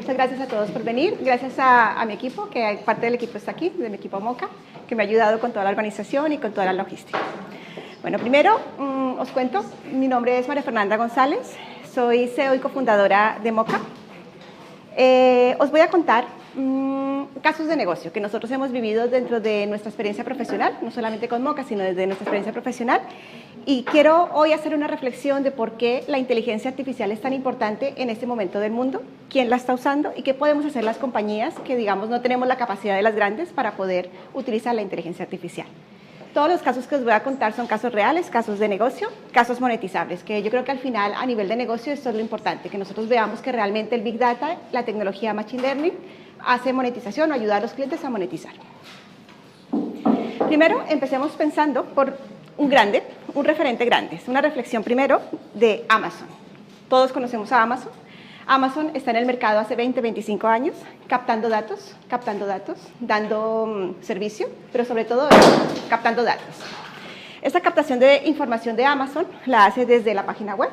Muchas gracias a todos por venir, gracias a mi equipo, que parte del equipo está aquí, de mi equipo Moca, que me ha ayudado con toda la organización y con toda la logística. Bueno, primero os cuento, mi nombre es María Fernanda González, soy CEO y cofundadora de Moca. Os voy a contar casos de negocio que nosotros hemos vivido dentro de nuestra experiencia profesional, no solamente con Moca, sino desde nuestra experiencia profesional. Y quiero hoy hacer una reflexión de por qué la inteligencia artificial es tan importante en este momento del mundo, quién la está usando y qué podemos hacer las compañías que, digamos, no tenemos la capacidad de las grandes para poder utilizar la inteligencia artificial. Todos los casos que os voy a contar son casos reales, casos de negocio, casos monetizables, que yo creo que al final, a nivel de negocio, esto es lo importante, que nosotros veamos que realmente el Big Data, la tecnología Machine Learning, hace monetización o ayuda a los clientes a monetizar. Primero, empecemos pensando por un referente grande. Es una reflexión primero de Amazon. Todos conocemos a Amazon. Amazon está en el mercado hace 20, 25 años, captando datos, dando servicio, pero sobre todo captando datos. Esta captación de información de Amazon la hace desde la página web.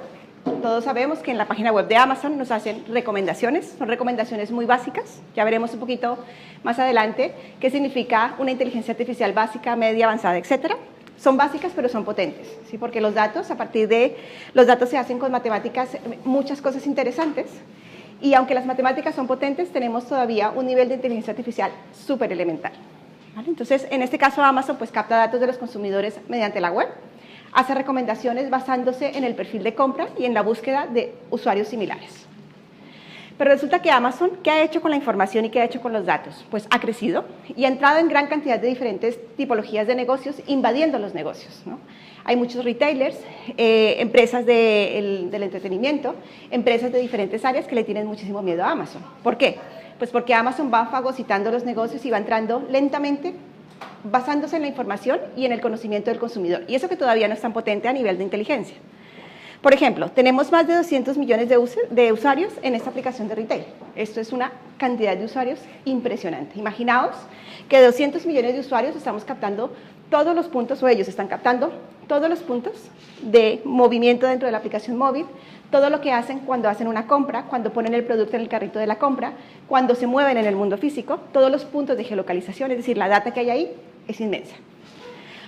Todos sabemos que en la página web de Amazon nos hacen recomendaciones, son recomendaciones muy básicas. Ya veremos un poquito más adelante qué significa una inteligencia artificial básica, media, avanzada, etcétera. Son básicas, pero son potentes, ¿sí? Porque los datos, a partir de los datos se hacen con matemáticas, muchas cosas interesantes. Y aunque las matemáticas son potentes, tenemos todavía un nivel de inteligencia artificial súper elemental. ¿Vale? Entonces, en este caso, Amazon pues capta datos de los consumidores mediante la web, hace recomendaciones basándose en el perfil de compra y en la búsqueda de usuarios similares. Pero resulta que Amazon, ¿qué ha hecho con la información y qué ha hecho con los datos? Pues ha crecido y ha entrado en gran cantidad de diferentes tipologías de negocios, invadiendo los negocios, ¿no? Hay muchos retailers, empresas del entretenimiento, empresas de diferentes áreas que le tienen muchísimo miedo a Amazon. ¿Por qué? Pues porque Amazon va fagocitando los negocios y va entrando lentamente, basándose en la información y en el conocimiento del consumidor. Y eso que todavía no es tan potente a nivel de inteligencia. Por ejemplo, tenemos más de 200 millones de usuarios en esta aplicación de retail. Esto es una cantidad de usuarios impresionante. Imaginaos que de 200 millones de usuarios estamos captando todos los puntos, o ellos están captando todos los puntos de movimiento dentro de la aplicación móvil, todo lo que hacen cuando hacen una compra, cuando ponen el producto en el carrito de la compra, cuando se mueven en el mundo físico, todos los puntos de geolocalización, es decir, la data que hay ahí es inmensa.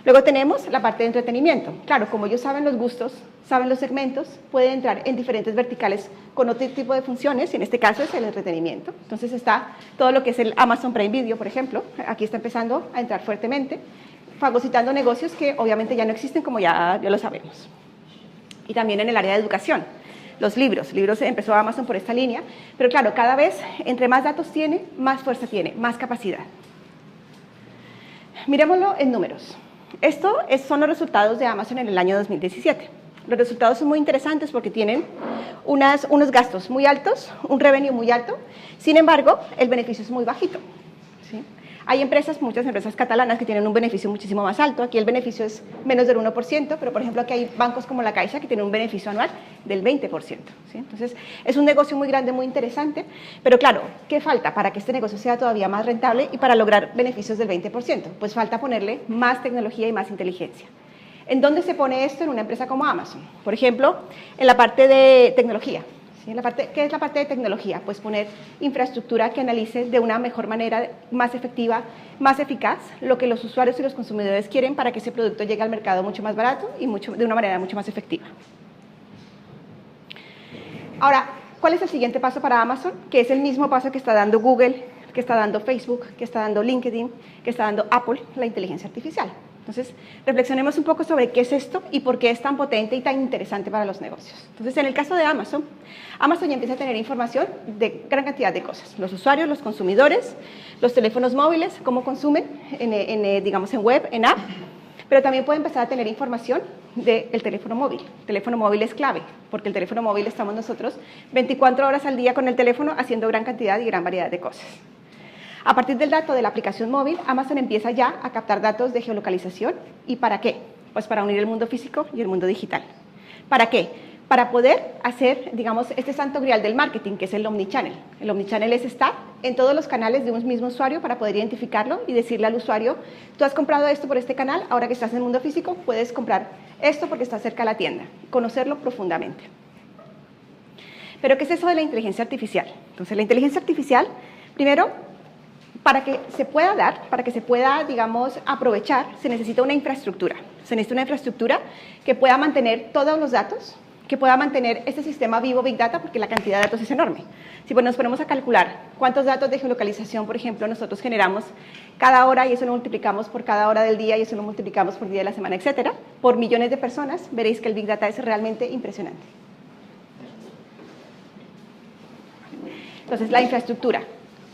Luego tenemos la parte de entretenimiento. Claro, como ellos saben los gustos, saben los segmentos, pueden entrar en diferentes verticales con otro tipo de funciones, y en este caso es el entretenimiento. Entonces está todo lo que es el Amazon Prime Video, por ejemplo, aquí está empezando a entrar fuertemente, fagocitando negocios que obviamente ya no existen, como ya lo sabemos. Y también en el área de educación. Los libros empezó Amazon por esta línea, pero claro, cada vez entre más datos tiene, más fuerza tiene, más capacidad. Miremoslo en números. Estos son los resultados de Amazon en el año 2017. Los resultados son muy interesantes porque tienen unos gastos muy altos, un revenue muy alto, sin embargo, el beneficio es muy bajito, ¿sí? Hay muchas empresas catalanas que tienen un beneficio muchísimo más alto. Aquí el beneficio es menos del 1%, pero por ejemplo aquí hay bancos como la Caixa que tienen un beneficio anual del 20%. ¿Sí? Entonces es un negocio muy grande, muy interesante, pero claro, ¿qué falta para que este negocio sea todavía más rentable y para lograr beneficios del 20%? Pues falta ponerle más tecnología y más inteligencia. ¿En dónde se pone esto en una empresa como Amazon? Por ejemplo, en la parte de tecnología. ¿Sí? ¿Qué es la parte de tecnología? Pues poner infraestructura que analice de una mejor manera, más efectiva, más eficaz, lo que los usuarios y los consumidores quieren para que ese producto llegue al mercado mucho más barato y de una manera mucho más efectiva. Ahora, ¿cuál es el siguiente paso para Amazon? Que es el mismo paso que está dando Google, que está dando Facebook, que está dando LinkedIn, que está dando Apple, la inteligencia artificial. Entonces, reflexionemos un poco sobre qué es esto y por qué es tan potente y tan interesante para los negocios. Entonces, en el caso de Amazon, Amazon ya empieza a tener información de gran cantidad de cosas. Los usuarios, los consumidores, los teléfonos móviles, cómo consumen, digamos en web, en app, pero también puede empezar a tener información del teléfono móvil. El teléfono móvil es clave, porque el teléfono móvil estamos nosotros 24 horas al día con el teléfono haciendo gran cantidad y gran variedad de cosas. A partir del dato de la aplicación móvil, Amazon empieza ya a captar datos de geolocalización. ¿Y para qué? Pues para unir el mundo físico y el mundo digital. ¿Para qué? Para poder hacer, digamos, este santo grial del marketing, que es el omnichannel. El omnichannel es estar en todos los canales de un mismo usuario para poder identificarlo y decirle al usuario, tú has comprado esto por este canal, ahora que estás en el mundo físico, puedes comprar esto porque está cerca de la tienda. Conocerlo profundamente. Pero ¿qué es eso de la inteligencia artificial? Entonces, la inteligencia artificial, primero, para que se pueda dar, para que se pueda, digamos, aprovechar, se necesita una infraestructura. Se necesita una infraestructura que pueda mantener todos los datos, que pueda mantener este sistema vivo Big Data, porque la cantidad de datos es enorme. Si nos ponemos a calcular cuántos datos de geolocalización, por ejemplo, nosotros generamos cada hora, y eso lo multiplicamos por cada hora del día, y eso lo multiplicamos por día de la semana, etcétera, por millones de personas, veréis que el Big Data es realmente impresionante. Entonces, la infraestructura,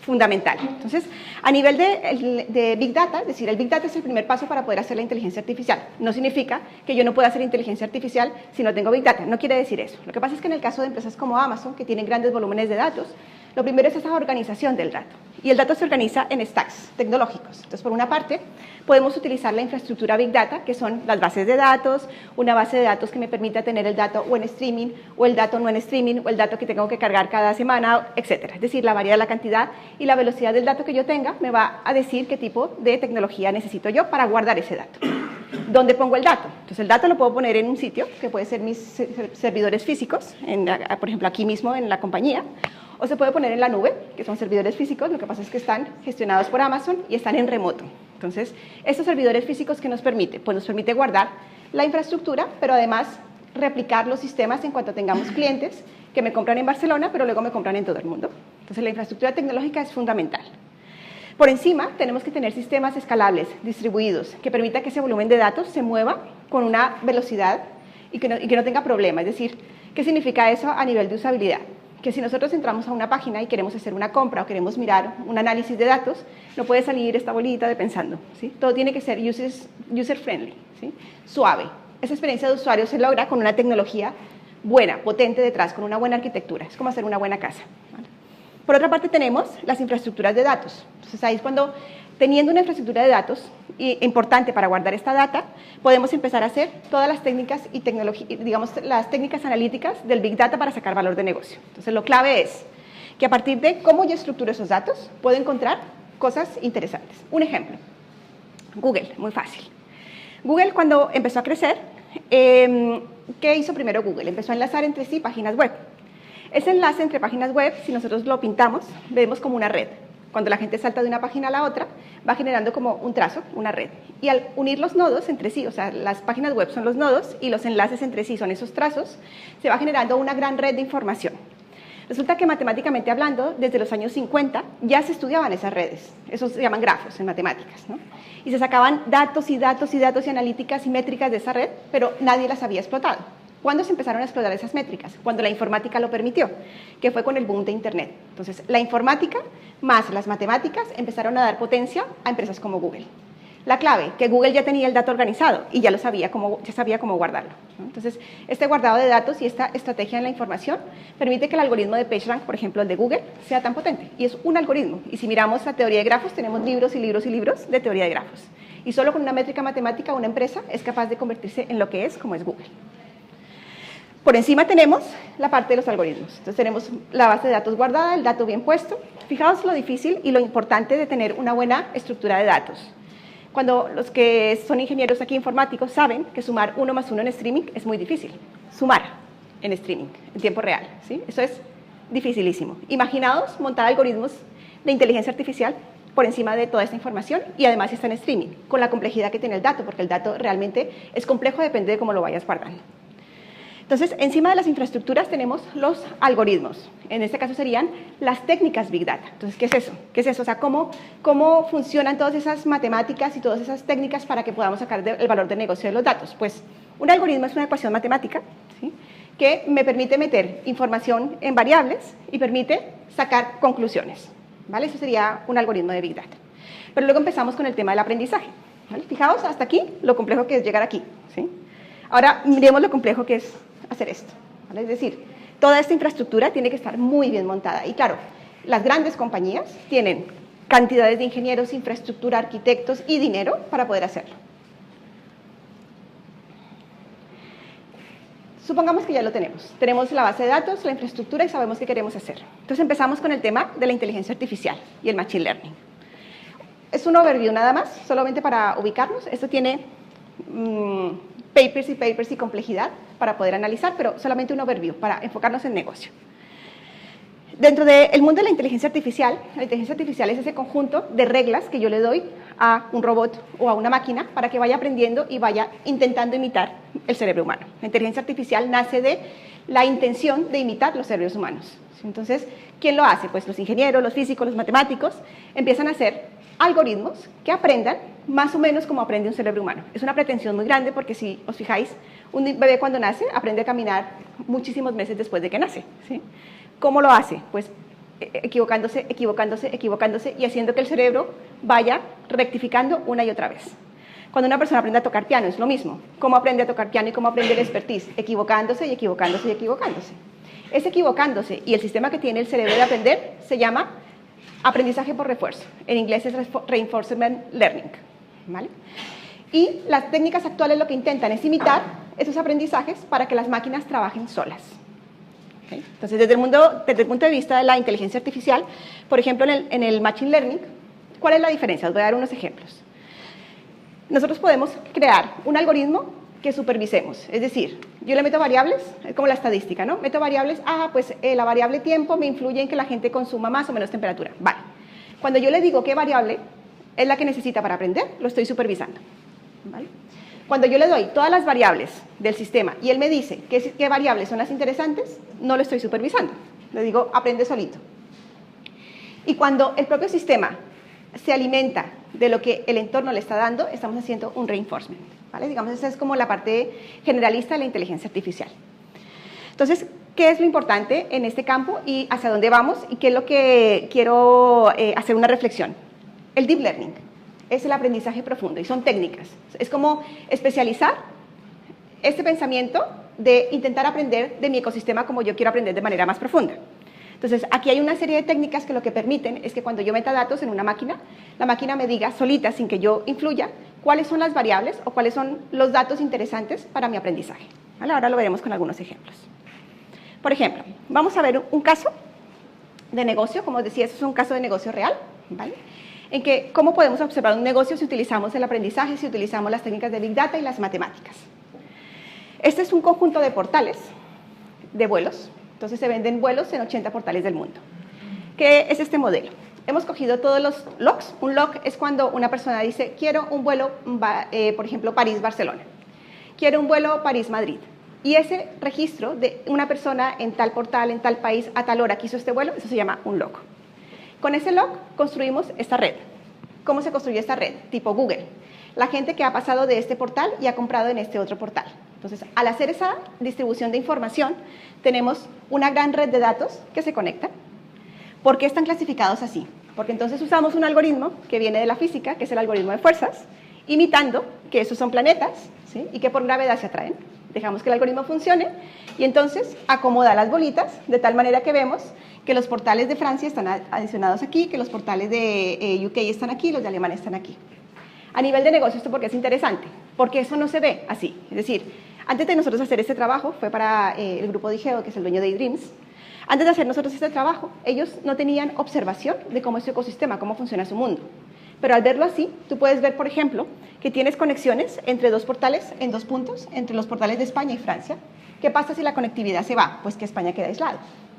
fundamental. Entonces, a nivel de Big Data, es decir, el Big Data es el primer paso para poder hacer la inteligencia artificial. No significa que yo no pueda hacer inteligencia artificial si no tengo Big Data, no quiere decir eso. Lo que pasa es que en el caso de empresas como Amazon, que tienen grandes volúmenes de datos, lo primero es esa organización del dato. Y el dato se organiza en stacks tecnológicos. Entonces, por una parte, podemos utilizar la infraestructura Big Data, que son las bases de datos, una base de datos que me permita tener el dato o en streaming, o el dato no en streaming, o el dato que tengo que cargar cada semana, etc. Es decir, la variedad, la cantidad y la velocidad del dato que yo tenga me va a decir qué tipo de tecnología necesito yo para guardar ese dato. ¿Dónde pongo el dato? Entonces, el dato lo puedo poner en un sitio, que puede ser mis servidores físicos, por ejemplo, aquí mismo en la compañía, o se puede poner en la nube, que son servidores físicos, lo que pasa es que están gestionados por Amazon y están en remoto. Entonces, estos servidores físicos, ¿qué nos permite? Pues nos permite guardar la infraestructura, pero además replicar los sistemas en cuanto tengamos clientes que me compran en Barcelona, pero luego me compran en todo el mundo. Entonces, la infraestructura tecnológica es fundamental. Por encima, tenemos que tener sistemas escalables, distribuidos, que permita que ese volumen de datos se mueva con una velocidad y que no tenga problema. Es decir, ¿qué significa eso a nivel de usabilidad? Que si nosotros entramos a una página y queremos hacer una compra o queremos mirar un análisis de datos, no puede salir esta bolita de pensando, ¿sí? Todo tiene que ser user-friendly, ¿sí? Suave. Esa experiencia de usuario se logra con una tecnología buena, potente detrás, con una buena arquitectura. Es como hacer una buena casa, ¿vale? Por otra parte, tenemos las infraestructuras de datos. Entonces, ahí es cuando, teniendo una infraestructura de datos importante para guardar esta data, podemos empezar a hacer todas las técnicas y digamos, las técnicas analíticas del Big Data para sacar valor de negocio. Entonces, lo clave es que a partir de cómo yo estructuro esos datos, puedo encontrar cosas interesantes. Un ejemplo, Google, muy fácil. Google, cuando empezó a crecer, ¿qué hizo primero Google? Empezó a enlazar entre sí páginas web. Ese enlace entre páginas web, si nosotros lo pintamos, vemos como una red. Cuando la gente salta de una página a la otra, va generando como un trazo, una red. Y al unir los nodos entre sí, o sea, las páginas web son los nodos y los enlaces entre sí son esos trazos, se va generando una gran red de información. Resulta que matemáticamente hablando, desde los años 50 ya se estudiaban esas redes. Esos se llaman grafos en matemáticas, ¿no? Y se sacaban datos y datos y datos y analíticas y métricas de esa red, pero nadie las había explotado. ¿Cuándo se empezaron a explotar esas métricas? Cuando la informática lo permitió, que fue con el boom de Internet. Entonces, la informática más las matemáticas empezaron a dar potencia a empresas como Google. La clave, que Google ya tenía el dato organizado y ya sabía cómo guardarlo, ¿no? Entonces, este guardado de datos y esta estrategia en la información permite que el algoritmo de PageRank, por ejemplo, el de Google, sea tan potente. Y es un algoritmo. Y si miramos la teoría de grafos, tenemos libros y libros y libros de teoría de grafos. Y solo con una métrica matemática una empresa es capaz de convertirse en lo que es, como es Google. Por encima tenemos la parte de los algoritmos. Entonces tenemos la base de datos guardada, el dato bien puesto. Fijaos lo difícil y lo importante de tener una buena estructura de datos. Cuando los que son ingenieros aquí informáticos saben que sumar 1 más 1 en streaming es muy difícil. Sumar en streaming, en tiempo real, ¿sí? Eso es dificilísimo. Imaginaos montar algoritmos de inteligencia artificial por encima de toda esta información y además está en streaming, con la complejidad que tiene el dato, porque el dato realmente es complejo, depende de cómo lo vayas guardando. Entonces, encima de las infraestructuras tenemos los algoritmos. En este caso serían las técnicas Big Data. Entonces, ¿qué es eso? ¿Qué es eso? O sea, ¿cómo funcionan todas esas matemáticas y todas esas técnicas para que podamos sacar el valor de negocio de los datos? Pues, un algoritmo es una ecuación matemática, ¿sí?, que me permite meter información en variables y permite sacar conclusiones, ¿vale? Eso sería un algoritmo de Big Data. Pero luego empezamos con el tema del aprendizaje, ¿vale? Fijaos hasta aquí lo complejo que es llegar aquí, ¿sí? Ahora miremos lo complejo que es hacer esto, ¿vale? Es decir, toda esta infraestructura tiene que estar muy bien montada. Y claro, las grandes compañías tienen cantidades de ingenieros, infraestructura, arquitectos y dinero para poder hacerlo. Supongamos que ya lo tenemos. Tenemos la base de datos, la infraestructura y sabemos qué queremos hacer. Entonces empezamos con el tema de la inteligencia artificial y el machine learning. Es un overview nada más, solamente para ubicarnos. Esto tiene papers y complejidad para poder analizar, pero solamente un overview para enfocarnos en negocio. Dentro del mundo de la inteligencia artificial es ese conjunto de reglas que yo le doy a un robot o a una máquina para que vaya aprendiendo y vaya intentando imitar el cerebro humano. La inteligencia artificial nace de la intención de imitar los cerebros humanos. Entonces, ¿quién lo hace? Pues los ingenieros, los físicos, los matemáticos empiezan a hacer algoritmos que aprendan más o menos como aprende un cerebro humano. Es una pretensión muy grande porque si os fijáis, un bebé cuando nace aprende a caminar muchísimos meses después de que nace, ¿sí? ¿Cómo lo hace? Pues equivocándose y haciendo que el cerebro vaya rectificando una y otra vez. Cuando una persona aprende a tocar piano es lo mismo. ¿Cómo aprende a tocar piano y cómo aprende el expertise? Equivocándose y equivocándose y equivocándose. Es equivocándose y el sistema que tiene el cerebro de aprender se llama aprendizaje por refuerzo. En inglés es reinforcement learning, ¿vale? Y las técnicas actuales lo que intentan es imitar esos aprendizajes para que las máquinas trabajen solas. ¿Okay? Entonces, desde el punto de vista de la inteligencia artificial, por ejemplo, en el machine learning, ¿cuál es la diferencia? Os voy a dar unos ejemplos. Nosotros podemos crear un algoritmo que supervisemos, es decir, yo le meto variables, es como la estadística, ¿no? Meto variables, pues la variable tiempo me influye en que la gente consuma más o menos temperatura. Vale. Cuando yo le digo qué variable es la que necesita para aprender, lo estoy supervisando. ¿Vale? Cuando yo le doy todas las variables del sistema y él me dice qué variables son las interesantes, no lo estoy supervisando. Le digo, aprende solito. Y cuando el propio sistema se alimenta de lo que el entorno le está dando, estamos haciendo un reinforcement. ¿Vale? Digamos, esa es como la parte generalista de la inteligencia artificial. Entonces, ¿qué es lo importante en este campo y hacia dónde vamos? Y qué es lo que quiero hacer una reflexión. El deep learning es el aprendizaje profundo y son técnicas. Es como especializar este pensamiento de intentar aprender de mi ecosistema como yo quiero aprender de manera más profunda. Entonces, aquí hay una serie de técnicas que lo que permiten es que cuando yo meta datos en una máquina, la máquina me diga solita, sin que yo influya, cuáles son las variables o cuáles son los datos interesantes para mi aprendizaje. ¿Vale? Ahora lo veremos con algunos ejemplos. Por ejemplo, vamos a ver un caso de negocio. Como os decía, eso es un caso de negocio real, ¿vale? En que cómo podemos observar un negocio si utilizamos el aprendizaje, si utilizamos las técnicas de Big Data y las matemáticas. Este es un conjunto de portales de vuelos. Entonces se venden vuelos en 80 portales del mundo. ¿Qué es este modelo? Hemos cogido todos los logs. Un log es cuando una persona dice, quiero un vuelo, por ejemplo, París-Barcelona. Quiero un vuelo París-Madrid. Y ese registro de una persona en tal portal, en tal país, a tal hora que hizo este vuelo, eso se llama un log. Con ese log construimos esta red. ¿Cómo se construye esta red? Tipo Google. La gente que ha pasado de este portal y ha comprado en este otro portal. Entonces, al hacer esa distribución de información, tenemos una gran red de datos que se conectan. ¿Por qué están clasificados así? Porque entonces usamos un algoritmo que viene de la física, que es el algoritmo de fuerzas, imitando que esos son planetas, ¿sí? Y que por gravedad se atraen. Dejamos que el algoritmo funcione y entonces acomoda las bolitas de tal manera que vemos que los portales de Francia están adicionados aquí, que los portales de UK están aquí, los de Alemania están aquí. A nivel de negocio, ¿esto por qué es interesante? Porque eso no se ve así. Es decir, antes de nosotros hacer este trabajo, fue para el grupo de Igeo, que es el dueño de eDreams. Antes de hacer nosotros este trabajo, ellos no tenían observación de cómo es su ecosistema, cómo funciona su mundo. Pero al verlo así, tú puedes ver, por ejemplo, que tienes conexiones entre dos portales en dos puntos, entre los portales de España y Francia. ¿Qué pasa si la conectividad se va? Pues que España queda aislado.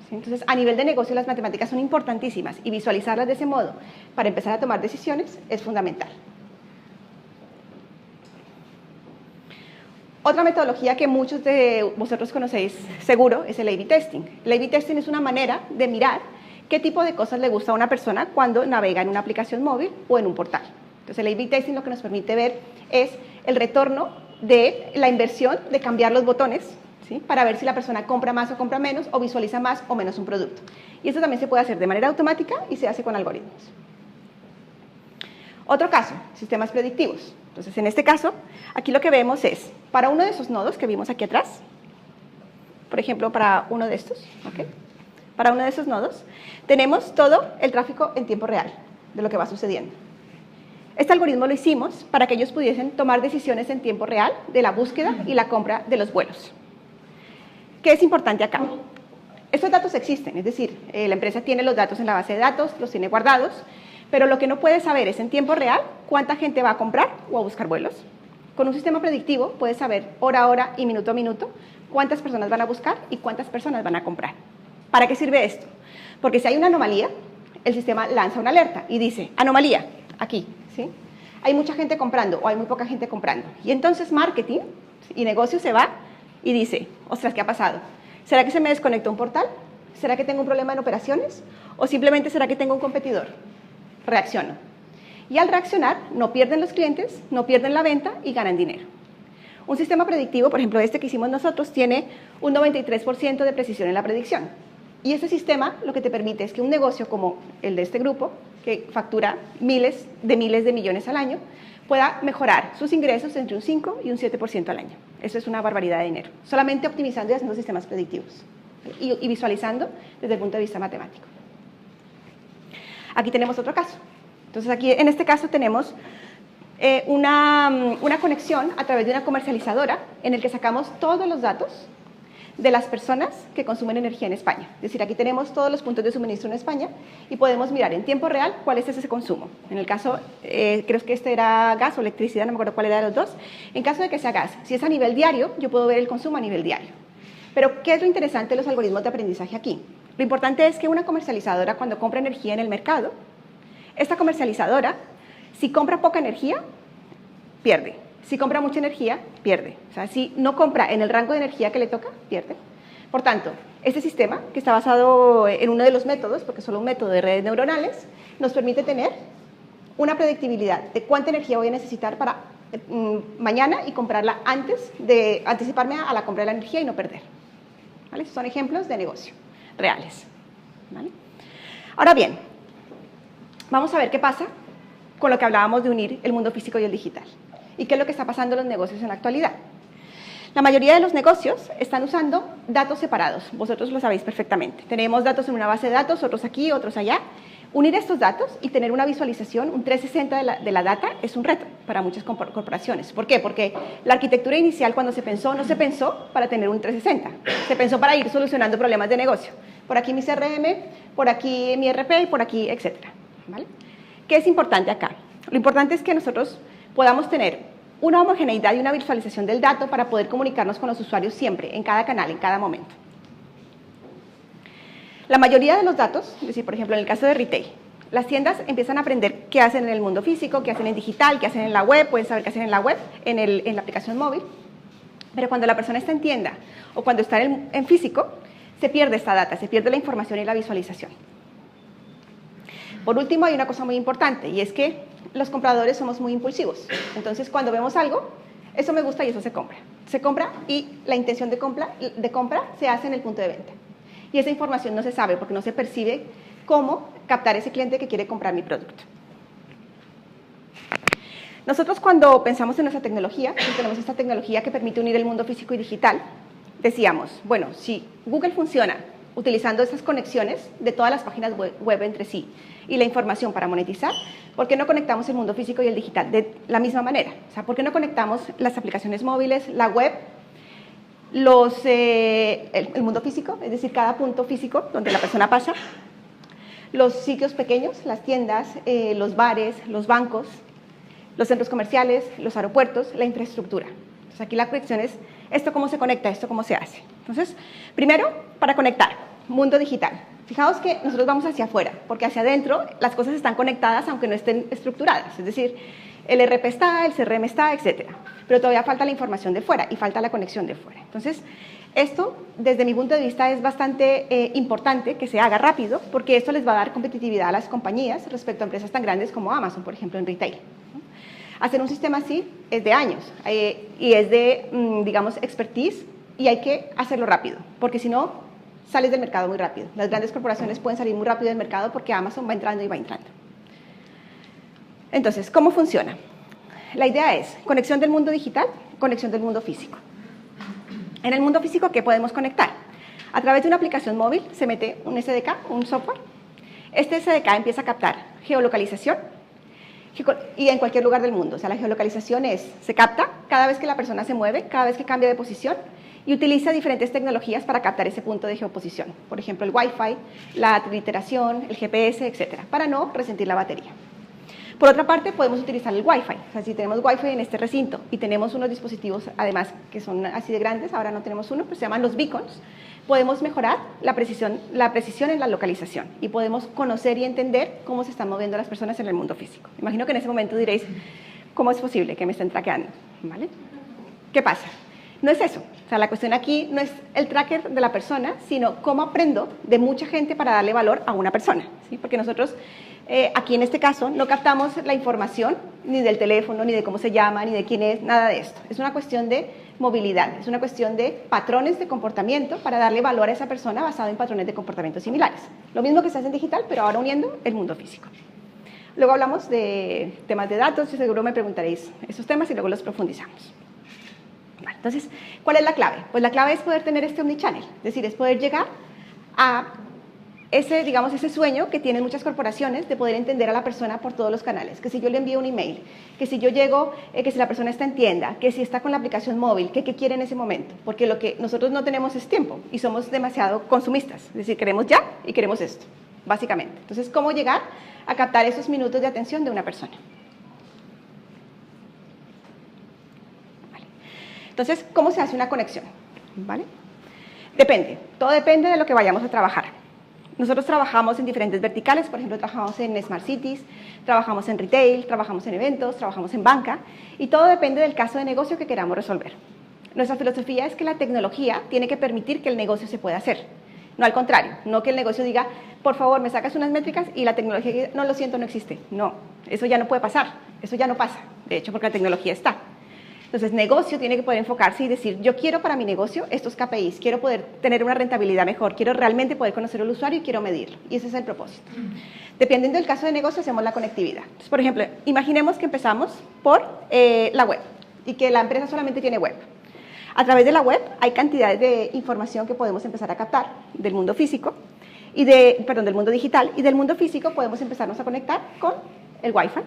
¿Sí? Entonces, a nivel de negocio, las matemáticas son importantísimas y visualizarlas de ese modo para empezar a tomar decisiones es fundamental. Otra metodología que muchos de vosotros conocéis seguro es el A/B testing. El A/B testing es una manera de mirar qué tipo de cosas le gusta a una persona cuando navega en una aplicación móvil o en un portal. Entonces, el A/B testing lo que nos permite ver es el retorno de la inversión de cambiar los botones, ¿sí? Para ver si la persona compra más o compra menos, o visualiza más o menos un producto. Y esto también se puede hacer de manera automática y se hace con algoritmos. Otro caso, sistemas predictivos. Entonces, en este caso, aquí lo que vemos es, para uno de esos nodos que vimos aquí atrás, por ejemplo, para uno de estos, ¿ok? Para uno de esos nodos, tenemos todo el tráfico en tiempo real de lo que va sucediendo. Este algoritmo lo hicimos para que ellos pudiesen tomar decisiones en tiempo real de la búsqueda y la compra de los vuelos. ¿Qué es importante acá? Estos datos existen, es decir, la empresa tiene los datos en la base de datos, los tiene guardados, pero lo que no puede saber es en tiempo real cuánta gente va a comprar o a buscar vuelos. Con un sistema predictivo puedes saber hora a hora y minuto a minuto cuántas personas van a buscar y cuántas personas van a comprar. ¿Para qué sirve esto? Porque si hay una anomalía, el sistema lanza una alerta y dice, anomalía, aquí, ¿sí? Hay mucha gente comprando o hay muy poca gente comprando. Y entonces marketing y negocio se va y dice, ostras, ¿qué ha pasado? ¿Será que se me desconectó un portal? ¿Será que tengo un problema en operaciones? ¿O simplemente será que tengo un competidor? Reacciono. Y al reaccionar, no pierden los clientes, no pierden la venta y ganan dinero. Un sistema predictivo, por ejemplo, este que hicimos nosotros, tiene un 93% de precisión en la predicción. Y este sistema lo que te permite es que un negocio como el de este grupo, que factura miles de millones al año, pueda mejorar sus ingresos entre un 5 y un 7% al año. Eso es una barbaridad de dinero. Solamente optimizando y haciendo sistemas predictivos. Y visualizando desde el punto de vista matemático. Aquí tenemos otro caso. Entonces aquí en este caso tenemos una conexión a través de una comercializadora en el que sacamos todos los datos de las personas que consumen energía en España. Es decir, aquí tenemos todos los puntos de suministro en España y podemos mirar en tiempo real cuál es ese consumo. En el caso, creo que este era gas o electricidad, no me acuerdo cuál era de los dos. En caso de que sea gas, si es a nivel diario, yo puedo ver el consumo a nivel diario. Pero, ¿qué es lo interesante de los algoritmos de aprendizaje aquí? Lo importante es que una comercializadora, cuando compra energía en el mercado, esta comercializadora, si compra poca energía, pierde. Si compra mucha energía, pierde. O sea, si no compra en el rango de energía que le toca, pierde. Por tanto, este sistema, que está basado en uno de los métodos, porque es solo un método de redes neuronales, nos permite tener una predictibilidad de cuánta energía voy a necesitar para mañana y comprarla antes de anticiparme a la compra de la energía y no perder. ¿Vale? Estos son ejemplos de negocio reales. ¿Vale? Ahora bien, vamos a ver qué pasa con lo que hablábamos de unir el mundo físico y el digital. ¿Y qué es lo que está pasando en los negocios en la actualidad? La mayoría de los negocios están usando datos separados. Vosotros lo sabéis perfectamente. Tenemos datos en una base de datos, otros aquí, otros allá. Unir estos datos y tener una visualización, un 360 de la data, es un reto para muchas corporaciones. ¿Por qué? Porque la arquitectura inicial, cuando se pensó, no se pensó para tener un 360. Se pensó para ir solucionando problemas de negocio. Por aquí mi CRM, por aquí mi ERP y por aquí, etc. ¿Vale? ¿Qué es importante acá? Lo importante es que nosotros podamos tener una homogeneidad y una visualización del dato para poder comunicarnos con los usuarios siempre, en cada canal, en cada momento. La mayoría de los datos, es decir, por ejemplo, en el caso de retail, las tiendas empiezan a aprender qué hacen en el mundo físico, qué hacen en digital, qué hacen en la web, pueden saber qué hacen en la web, en la aplicación móvil, pero cuando la persona está en tienda o cuando está en físico, se pierde esta data, se pierde la información y la visualización. Por último, hay una cosa muy importante y es que los compradores somos muy impulsivos. Entonces, cuando vemos algo, eso me gusta y eso se compra. Se compra y la intención de compra se hace en el punto de venta. Y esa información no se sabe porque no se percibe cómo captar ese cliente que quiere comprar mi producto. Nosotros cuando pensamos en nuestra tecnología, tenemos esta tecnología que permite unir el mundo físico y digital, decíamos, bueno, si Google funciona utilizando esas conexiones de todas las páginas web entre sí y la información para monetizar, ¿por qué no conectamos el mundo físico y el digital de la misma manera? O sea, ¿por qué no conectamos las aplicaciones móviles, la web, el mundo físico, es decir, cada punto físico donde la persona pasa, los sitios pequeños, las tiendas, los bares, los bancos, los centros comerciales, los aeropuertos, la infraestructura? Entonces, aquí la conexión es esto cómo se conecta, esto cómo se hace. Entonces, primero, para conectar, mundo digital. Fijaos que nosotros vamos hacia afuera, porque hacia adentro las cosas están conectadas aunque no estén estructuradas. Es decir, el ERP está, el CRM está, etc. Pero todavía falta la información de fuera y falta la conexión de fuera. Entonces, esto, desde mi punto de vista, es bastante importante que se haga rápido, porque esto les va a dar competitividad a las compañías respecto a empresas tan grandes como Amazon, por ejemplo, en retail. Hacer un sistema así es de años y es de, digamos, expertise y hay que hacerlo rápido, porque si no, sales del mercado muy rápido. Las grandes corporaciones pueden salir muy rápido del mercado porque Amazon va entrando y va entrando. Entonces, ¿cómo funciona? La idea es conexión del mundo digital, conexión del mundo físico. En el mundo físico, ¿qué podemos conectar? A través de una aplicación móvil se mete un SDK, un software. Este SDK empieza a captar geolocalización y en cualquier lugar del mundo. O sea, la geolocalización se capta cada vez que la persona se mueve, cada vez que cambia de posición y utiliza diferentes tecnologías para captar ese punto de geoposición. Por ejemplo, el Wi-Fi, la trituración, el GPS, etcétera, para no resentir la batería. Por otra parte, podemos utilizar el Wi-Fi. O sea, si tenemos Wi-Fi en este recinto y tenemos unos dispositivos, además, que son así de grandes, ahora no tenemos uno, pero se llaman los beacons, podemos mejorar la precisión en la localización y podemos conocer y entender cómo se están moviendo las personas en el mundo físico. Imagino que en ese momento diréis, ¿cómo es posible que me estén traqueando? ¿Vale? ¿Qué pasa? No es eso. O sea, la cuestión aquí no es el tracker de la persona, sino cómo aprendo de mucha gente para darle valor a una persona, ¿sí? Porque nosotros, aquí en este caso, no captamos la información ni del teléfono, ni de cómo se llama, ni de quién es, nada de esto. Es una cuestión de movilidad, es una cuestión de patrones de comportamiento para darle valor a esa persona basado en patrones de comportamiento similares. Lo mismo que se hace en digital, pero ahora uniendo el mundo físico. Luego hablamos de temas de datos y seguro me preguntaréis esos temas y luego los profundizamos. Vale, entonces, ¿cuál es la clave? Pues la clave es poder tener este omnichannel, es decir, es poder llegar a ese, digamos, ese sueño que tienen muchas corporaciones de poder entender a la persona por todos los canales, que si yo le envío un email, que si yo llego, que si la persona está en tienda, que si está con la aplicación móvil, que qué quiere en ese momento, porque lo que nosotros no tenemos es tiempo y somos demasiado consumistas, es decir, queremos ya y queremos esto, básicamente. Entonces, ¿cómo llegar a captar esos minutos de atención de una persona? Vale. Entonces, ¿cómo se hace una conexión? ¿Vale? Depende, todo depende de lo que vayamos a trabajar. Nosotros trabajamos en diferentes verticales, por ejemplo, trabajamos en Smart Cities, trabajamos en retail, trabajamos en eventos, trabajamos en banca, y todo depende del caso de negocio que queramos resolver. Nuestra filosofía es que la tecnología tiene que permitir que el negocio se pueda hacer, no al contrario, no que el negocio diga, por favor, me sacas unas métricas y la tecnología diga, no, lo siento, no existe. No, eso ya no puede pasar, eso ya no pasa, de hecho, porque la tecnología está. Entonces, negocio tiene que poder enfocarse y decir, yo quiero para mi negocio estos KPIs, quiero poder tener una rentabilidad mejor, quiero realmente poder conocer al usuario y quiero medirlo. Y ese es el propósito. Dependiendo del caso de negocio, hacemos la conectividad. Entonces, por ejemplo, imaginemos que empezamos por la web y que la empresa solamente tiene web. A través de la web hay cantidades de información que podemos empezar a captar del mundo físico, del mundo digital, y del mundo físico podemos empezarnos a conectar con el Wi-Fi.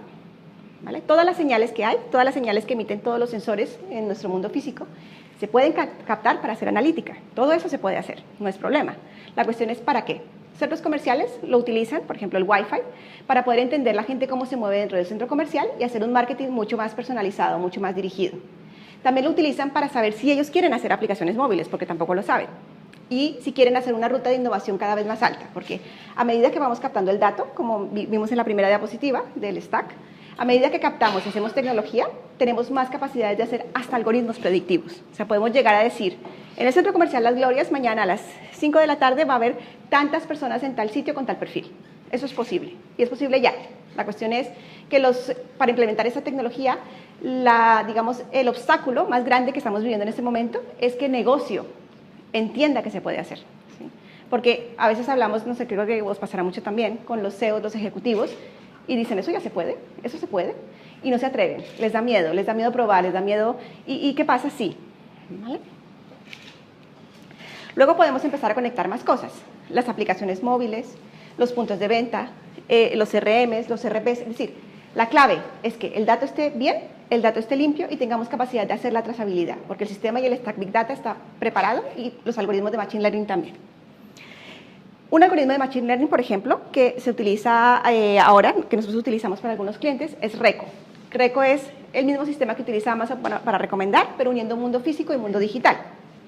¿Vale? Todas las señales que hay, todas las señales que emiten todos los sensores en nuestro mundo físico, se pueden captar para hacer analítica. Todo eso se puede hacer, no es problema. La cuestión es ¿para qué? Centros comerciales lo utilizan, por ejemplo el Wi-Fi, para poder entender la gente cómo se mueve dentro del centro comercial y hacer un marketing mucho más personalizado, mucho más dirigido. También lo utilizan para saber si ellos quieren hacer aplicaciones móviles, porque tampoco lo saben. Y si quieren hacer una ruta de innovación cada vez más alta, porque a medida que vamos captando el dato, como vimos en la primera diapositiva del stack, a medida que captamos y hacemos tecnología, tenemos más capacidades de hacer hasta algoritmos predictivos. O sea, podemos llegar a decir, en el centro comercial Las Glorias, mañana a las 5 de la tarde va a haber tantas personas en tal sitio con tal perfil. Eso es posible, y es posible ya. La cuestión es que para implementar esa tecnología, digamos, el obstáculo más grande que estamos viviendo en este momento es que el negocio entienda que se puede hacer. ¿Sí? Porque a veces hablamos, no sé, creo que os pasará mucho también, con los CEOs, los ejecutivos, y dicen, eso ya se puede, eso se puede, y no se atreven, les da miedo probar, les da miedo, ¿y qué pasa? Sí. ¿Vale? Luego podemos empezar a conectar más cosas, las aplicaciones móviles, los puntos de venta, los CRMs, los RPs, es decir, la clave es que el dato esté bien, el dato esté limpio y tengamos capacidad de hacer la trazabilidad, porque el sistema y el stack Big Data está preparado y los algoritmos de Machine Learning también. Un algoritmo de Machine Learning, por ejemplo, que se utiliza ahora, que nosotros utilizamos para algunos clientes, es Reco. Reco es el mismo sistema que utiliza Amazon para recomendar, pero uniendo mundo físico y mundo digital.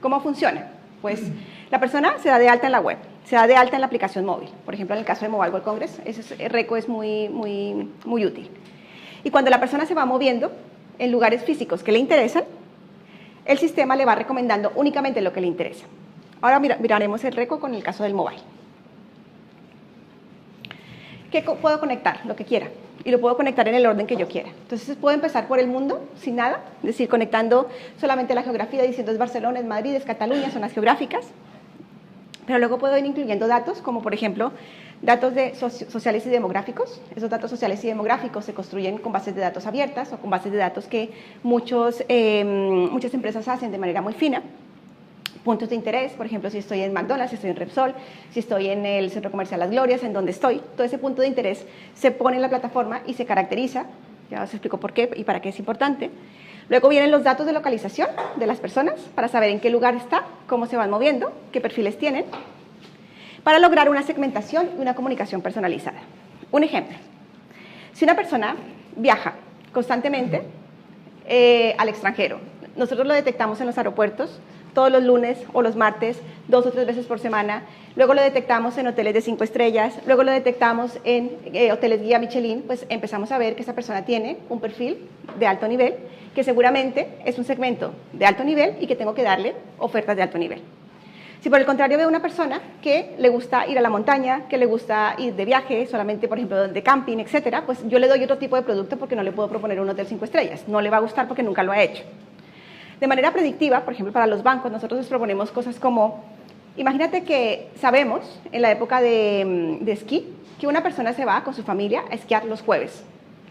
¿Cómo funciona? Pues la persona se da de alta en la web, se da de alta en la aplicación móvil. Por ejemplo, en el caso de Mobile World Congress, Reco es muy útil. Y cuando la persona se va moviendo en lugares físicos que le interesan, el sistema le va recomendando únicamente lo que le interesa. Ahora miraremos el Reco con el caso del mobile. ¿Qué puedo conectar? Lo que quiera. Y lo puedo conectar en el orden que yo quiera. Entonces, puedo empezar por el mundo, sin nada. Es decir, conectando solamente la geografía, diciendo es Barcelona, es Madrid, es Cataluña, zonas geográficas. Pero luego puedo ir incluyendo datos, como por ejemplo, datos sociales y demográficos. Esos datos sociales y demográficos se construyen con bases de datos abiertas o con bases de datos que muchas empresas hacen de manera muy fina. Puntos de interés, por ejemplo, si estoy en McDonald's, si estoy en Repsol, si estoy en el Centro Comercial Las Glorias, en donde estoy, todo ese punto de interés se pone en la plataforma y se caracteriza, ya os explico por qué y para qué es importante. Luego vienen los datos de localización de las personas para saber en qué lugar está, cómo se van moviendo, qué perfiles tienen, para lograr una segmentación y una comunicación personalizada. Un ejemplo, si una persona viaja constantemente al extranjero, nosotros lo detectamos en los aeropuertos todos los lunes o los martes, 2 o 3 veces por semana. Luego lo detectamos en hoteles de 5 estrellas, luego lo detectamos en hoteles guía Michelin, pues empezamos a ver que esa persona tiene un perfil de alto nivel, que seguramente es un segmento de alto nivel y que tengo que darle ofertas de alto nivel. Si por el contrario veo una persona que le gusta ir a la montaña, que le gusta ir de viaje, solamente por ejemplo de camping, etcétera, pues yo le doy otro tipo de producto porque no le puedo proponer un hotel 5 estrellas, no le va a gustar porque nunca lo ha hecho. De manera predictiva, por ejemplo para los bancos, nosotros les proponemos cosas como, imagínate que sabemos en la época de esquí que una persona se va con su familia a esquiar los jueves,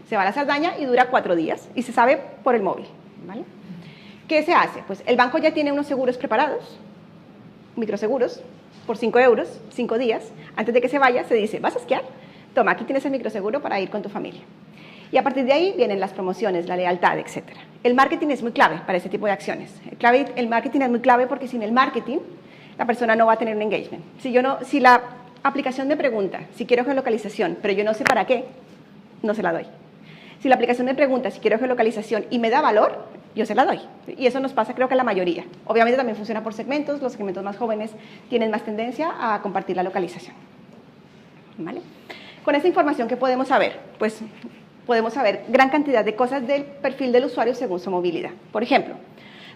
se va a la Cerdaña y dura 4 días y se sabe por el móvil, ¿vale? ¿Qué se hace? Pues el banco ya tiene unos seguros preparados, microseguros, por 5 euros, 5 días, antes de que se vaya, se dice, ¿vas a esquiar? Toma, aquí tienes el microseguro para ir con tu familia. Y a partir de ahí vienen las promociones, la lealtad, etc. El marketing es muy clave para ese tipo de acciones. El marketing es muy clave porque sin el marketing, la persona no va a tener un engagement. Si la aplicación me pregunta si quiero geolocalización, pero yo no sé para qué, no se la doy. Si la aplicación me pregunta si quiero geolocalización y me da valor, yo se la doy. Y eso nos pasa creo que a la mayoría. Obviamente también funciona por segmentos, los segmentos más jóvenes tienen más tendencia a compartir la localización. ¿Vale? Con esta información, ¿qué podemos saber? Pues podemos saber gran cantidad de cosas del perfil del usuario según su movilidad. Por ejemplo,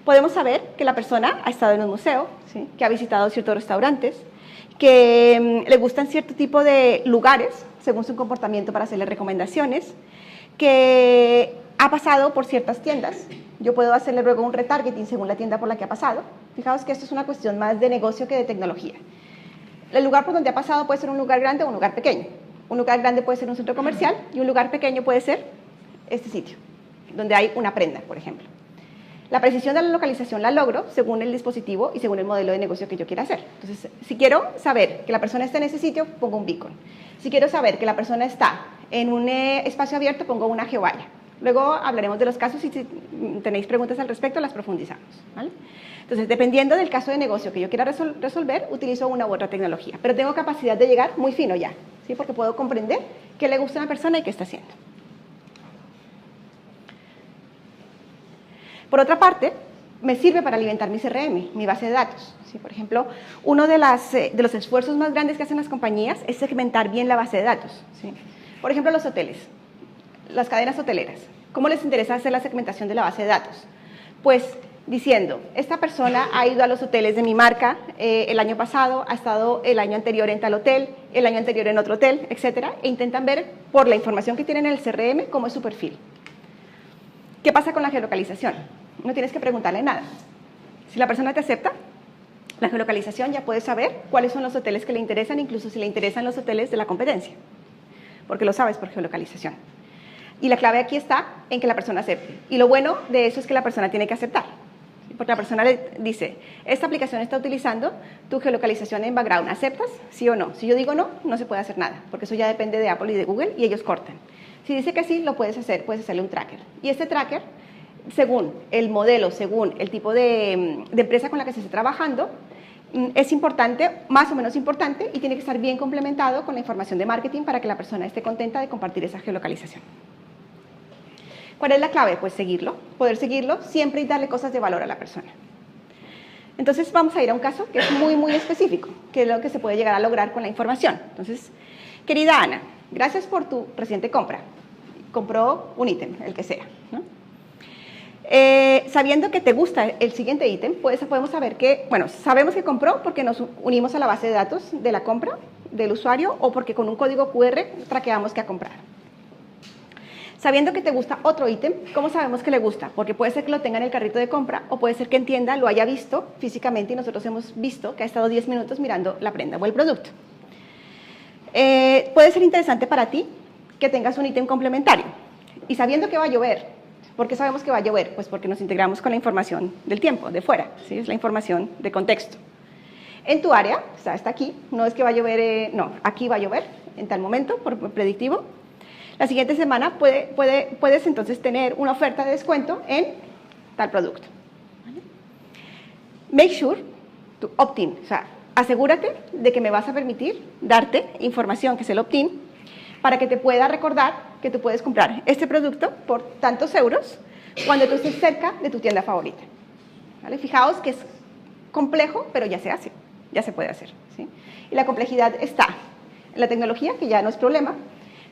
podemos saber que la persona ha estado en un museo, ¿sí? Que ha visitado ciertos restaurantes, que le gustan cierto tipo de lugares según su comportamiento para hacerle recomendaciones, que ha pasado por ciertas tiendas. Yo puedo hacerle luego un retargeting según la tienda por la que ha pasado. Fijaos que esto es una cuestión más de negocio que de tecnología. El lugar por donde ha pasado puede ser un lugar grande o un lugar pequeño. Un lugar grande puede ser un centro comercial y un lugar pequeño puede ser este sitio, donde hay una prenda, por ejemplo. La precisión de la localización la logro según el dispositivo y según el modelo de negocio que yo quiera hacer. Entonces, si quiero saber que la persona está en ese sitio, pongo un beacon. Si quiero saber que la persona está en un espacio abierto, pongo una geovalla. Luego hablaremos de los casos y si tenéis preguntas al respecto, las profundizamos, ¿vale? Entonces, dependiendo del caso de negocio que yo quiera resolver, utilizo una u otra tecnología. Pero tengo capacidad de llegar muy fino ya, ¿sí? Porque puedo comprender qué le gusta a una persona y qué está haciendo. Por otra parte, me sirve para alimentar mi CRM, mi base de datos. ¿Sí? Por ejemplo, uno de los esfuerzos más grandes que hacen las compañías es segmentar bien la base de datos. ¿Sí? Por ejemplo, los hoteles, las cadenas hoteleras. ¿Cómo les interesa hacer la segmentación de la base de datos? Pues diciendo, esta persona ha ido a los hoteles de mi marca el año pasado, ha estado el año anterior en tal hotel, el año anterior en otro hotel, etcétera, e intentan ver por la información que tienen en el CRM cómo es su perfil. ¿Qué pasa con la geolocalización? No tienes que preguntarle nada. Si la persona te acepta, la geolocalización ya puedes saber cuáles son los hoteles que le interesan, incluso si le interesan los hoteles de la competencia, porque lo sabes por geolocalización. Y la clave aquí está en que la persona acepte. Y lo bueno de eso es que la persona tiene que aceptar. Porque la persona le dice, esta aplicación está utilizando tu geolocalización en background, ¿aceptas? ¿Sí o no? Si yo digo no, no se puede hacer nada, porque eso ya depende de Apple y de Google y ellos cortan. Si dice que sí, lo puedes hacer, puedes hacerle un tracker. Y este tracker, según el modelo, según el tipo de empresa con la que se esté trabajando, es importante, más o menos importante, y tiene que estar bien complementado con la información de marketing para que la persona esté contenta de compartir esa geolocalización. ¿Cuál es la clave? Pues seguirlo, poder seguirlo siempre y darle cosas de valor a la persona. Entonces vamos a ir a un caso que es muy, muy específico, que es lo que se puede llegar a lograr con la información. Entonces, querida Ana, gracias por tu reciente compra. Compró un ítem, el que sea, ¿no? Sabiendo que te gusta el siguiente ítem, pues podemos saber que, bueno, sabemos que compró porque nos unimos a la base de datos de la compra del usuario o porque con un código QR traqueamos que ha comprado. Sabiendo que te gusta otro ítem, ¿cómo sabemos que le gusta? Porque puede ser que lo tenga en el carrito de compra o puede ser que en tienda lo haya visto físicamente y nosotros hemos visto que ha estado 10 minutos mirando la prenda o el producto. Puede ser interesante para ti que tengas un ítem complementario y sabiendo que va a llover. ¿Por qué sabemos que va a llover? Pues porque nos integramos con la información del tiempo, de fuera, ¿sí? Es la información de contexto. En tu área, o sea, está aquí, no es que va a llover, no, aquí va a llover en tal momento, por predictivo. La siguiente semana puedes entonces tener una oferta de descuento en tal producto. ¿Vale? Make sure to opt-in, o sea, asegúrate de que me vas a permitir darte información, que es el opt-in, para que te pueda recordar que tú puedes comprar este producto por tantos euros cuando tú estés cerca de tu tienda favorita. ¿Vale? Fijaos que es complejo, pero ya se hace, ya se puede hacer, ¿sí? Y la complejidad está en la tecnología, que ya no es problema,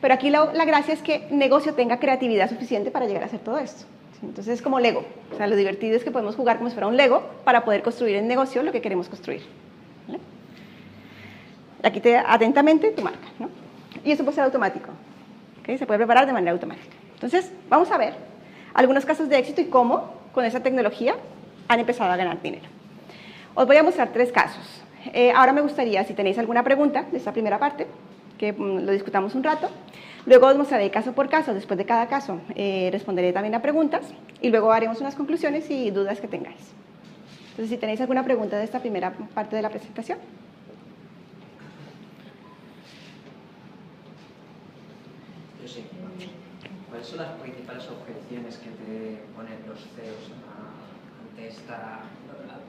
pero aquí la gracia es que negocio tenga creatividad suficiente para llegar a hacer todo esto. ¿Sí? Entonces es como Lego, o sea, lo divertido es que podemos jugar como si fuera un Lego para poder construir en negocio lo que queremos construir. ¿Vale? Aquí te atentamente tu marca, ¿no? Y eso puede ser automático, ¿okay? Se puede preparar de manera automática. Entonces, vamos a ver algunos casos de éxito y cómo con esa tecnología han empezado a ganar dinero. Os voy a mostrar 3 casos. Ahora me gustaría, si tenéis alguna pregunta de esta primera parte, que lo discutamos un rato. Luego os mostraré caso por caso. Después de cada caso responderé también a preguntas y luego haremos unas conclusiones y dudas que tengáis. Entonces, si tenéis alguna pregunta de esta primera parte de la presentación. Yo sí. ¿Cuáles son las principales objeciones que te ponen los CEOs ante esta?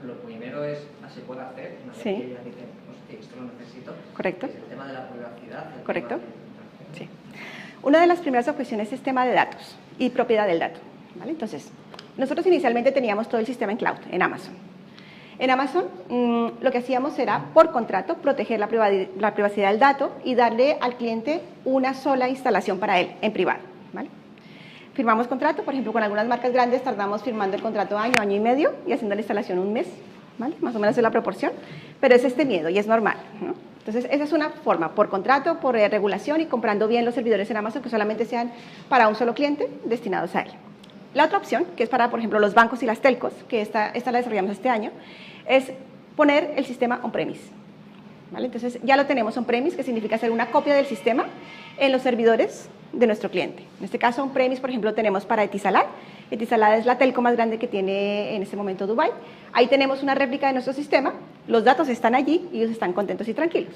Lo primero es, ¿se puede hacer? Una vez que ya dicen, hostia, esto lo necesito. Correcto. Es el tema de la privacidad. Correcto. Sí. Una de las primeras objeciones es tema de datos y propiedad del dato, ¿vale? Entonces, nosotros inicialmente teníamos todo el sistema en cloud, en Amazon. En Amazon lo que hacíamos era, por contrato, proteger la privacidad del dato y darle al cliente una sola instalación para él, en privado, ¿vale? Firmamos contrato, por ejemplo, con algunas marcas grandes tardamos firmando el contrato año, año y medio y haciendo la instalación un mes, ¿vale? Más o menos es la proporción, pero es este miedo y es normal, ¿no? Entonces, esa es una forma, por contrato, por regulación y comprando bien los servidores en Amazon que solamente sean para un solo cliente destinados a él. La otra opción, que es para, por ejemplo, los bancos y las telcos, que esta la desarrollamos este año, es poner el sistema on-premise, ¿vale? Entonces, ya lo tenemos on-premise, que significa hacer una copia del sistema en los servidores de nuestro cliente. En este caso, on-premise, por ejemplo, tenemos para Etisalat. Etisalat es la telco más grande que tiene en este momento Dubái. Ahí tenemos una réplica de nuestro sistema, los datos están allí y ellos están contentos y tranquilos.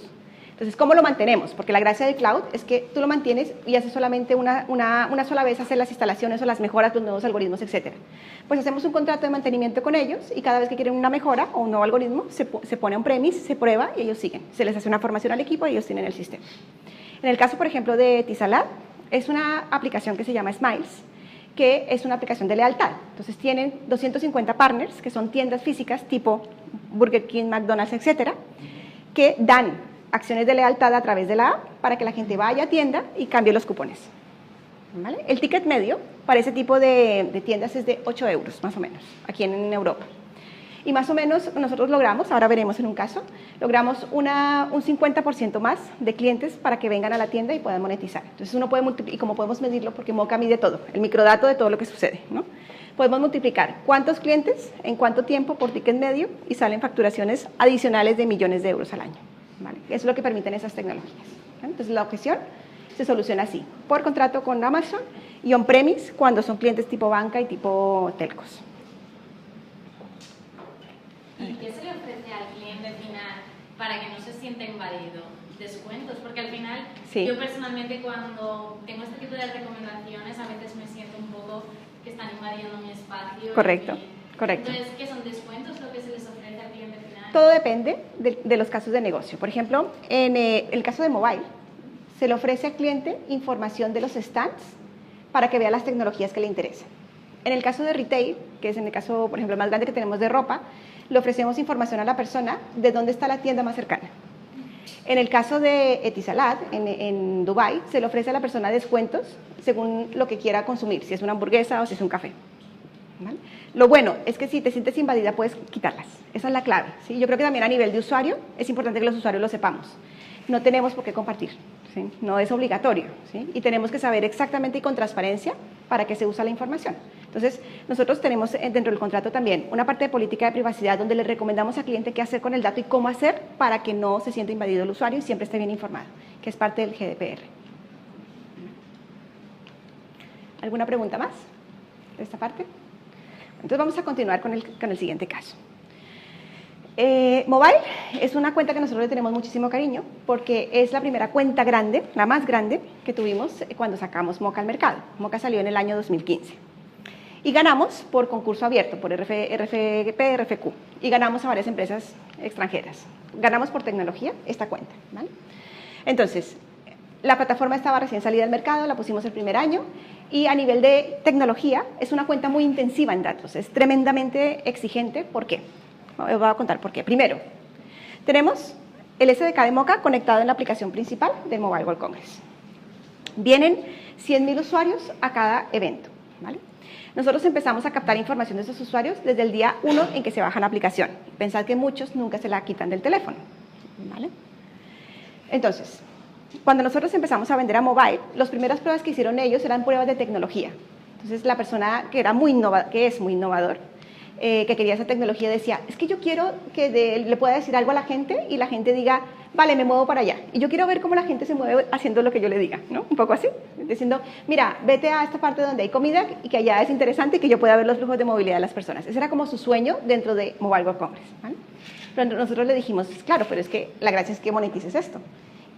Entonces, ¿cómo lo mantenemos? Porque la gracia de cloud es que tú lo mantienes y haces solamente una sola vez hacer las instalaciones o las mejoras, los nuevos algoritmos, etc. Pues hacemos un contrato de mantenimiento con ellos y cada vez que quieren una mejora o un nuevo algoritmo, se pone on-premise, se prueba y ellos siguen. Se les hace una formación al equipo y ellos tienen el sistema. En el caso, por ejemplo, de Etisalat, es una aplicación que se llama Smiles, que es una aplicación de lealtad. Entonces, tienen 250 partners, que son tiendas físicas tipo Burger King, McDonald's, etcétera, que dan acciones de lealtad a través de la app para que la gente vaya a tienda y cambie los cupones, ¿vale? El ticket medio para ese tipo de tiendas es de 8 euros, más o menos, aquí en Europa. Y más o menos nosotros logramos, ahora veremos en un caso, logramos un 50% más de clientes para que vengan a la tienda y puedan monetizar. Entonces uno puede multiplicar, y como podemos medirlo, porque Moca mide todo, el microdato de todo lo que sucede, ¿no? Podemos multiplicar cuántos clientes, en cuánto tiempo por ticket medio y salen facturaciones adicionales de millones de euros al año, ¿vale? Eso es lo que permiten esas tecnologías, ¿vale? Entonces la objeción se soluciona así, por contrato con Amazon y on-premise cuando son clientes tipo banca y tipo telcos. ¿Y qué se le ofrece al cliente final para que no se sienta invadido? Descuentos, porque al final sí. Yo personalmente cuando tengo este tipo de recomendaciones a veces me siento un poco que están invadiendo mi espacio. Correcto, correcto. Entonces, ¿qué son descuentos lo que se les ofrece al cliente final? Todo depende de los casos de negocio. Por ejemplo, en el caso de mobile, se le ofrece al cliente información de los stands para que vea las tecnologías que le interesan. En el caso de retail, que es en el caso, por ejemplo, el más grande que tenemos de ropa, le ofrecemos información a la persona de dónde está la tienda más cercana. En el caso de Etisalat, en Dubái, se le ofrece a la persona descuentos según lo que quiera consumir, si es una hamburguesa o si es un café, ¿vale? Lo bueno es que si te sientes invadida puedes quitarlas, esa es la clave, ¿sí? Yo creo que también a nivel de usuario es importante que los usuarios lo sepamos. No tenemos por qué compartir, ¿sí? No es obligatorio, ¿sí? Y tenemos que saber exactamente y con transparencia para qué se usa la información. Entonces, nosotros tenemos dentro del contrato también una parte de política de privacidad donde le recomendamos al cliente qué hacer con el dato y cómo hacer para que no se sienta invadido el usuario y siempre esté bien informado, que es parte del GDPR. ¿Alguna pregunta más de esta parte? Entonces, vamos a continuar con el siguiente caso. Mobile es una cuenta que nosotros le tenemos muchísimo cariño porque es la primera cuenta grande, la más grande que tuvimos cuando sacamos Moca al mercado. Moca salió en el año 2015. Y ganamos por concurso abierto, por RFP, RFQ. Y ganamos a varias empresas extranjeras. Ganamos por tecnología esta cuenta, ¿vale? Entonces, la plataforma estaba recién salida al mercado, la pusimos el primer año. Y a nivel de tecnología, es una cuenta muy intensiva en datos. Es tremendamente exigente. ¿Por qué? Os voy a contar por qué. Primero, tenemos el SDK de Mocha conectado en la aplicación principal del Mobile World Congress. Vienen 100.000 usuarios a cada evento, ¿vale? Nosotros empezamos a captar información de esos usuarios desde el día 1 en que se baja la aplicación. Pensad que muchos nunca se la quitan del teléfono, ¿vale? Entonces, cuando nosotros empezamos a vender a mobile, las primeras pruebas que hicieron ellos eran pruebas de tecnología. Entonces, la persona que es muy innovador, que quería esa tecnología, decía, es que yo quiero que le pueda decir algo a la gente y la gente diga, vale, me muevo para allá. Y yo quiero ver cómo la gente se mueve haciendo lo que yo le diga, ¿no? Un poco así, diciendo, mira, vete a esta parte donde hay comida y que allá es interesante y que yo pueda ver los flujos de movilidad de las personas. Ese era como su sueño dentro de Mobile World Congress, ¿vale? Pero nosotros le dijimos, claro, pero es que la gracia es que monetices esto.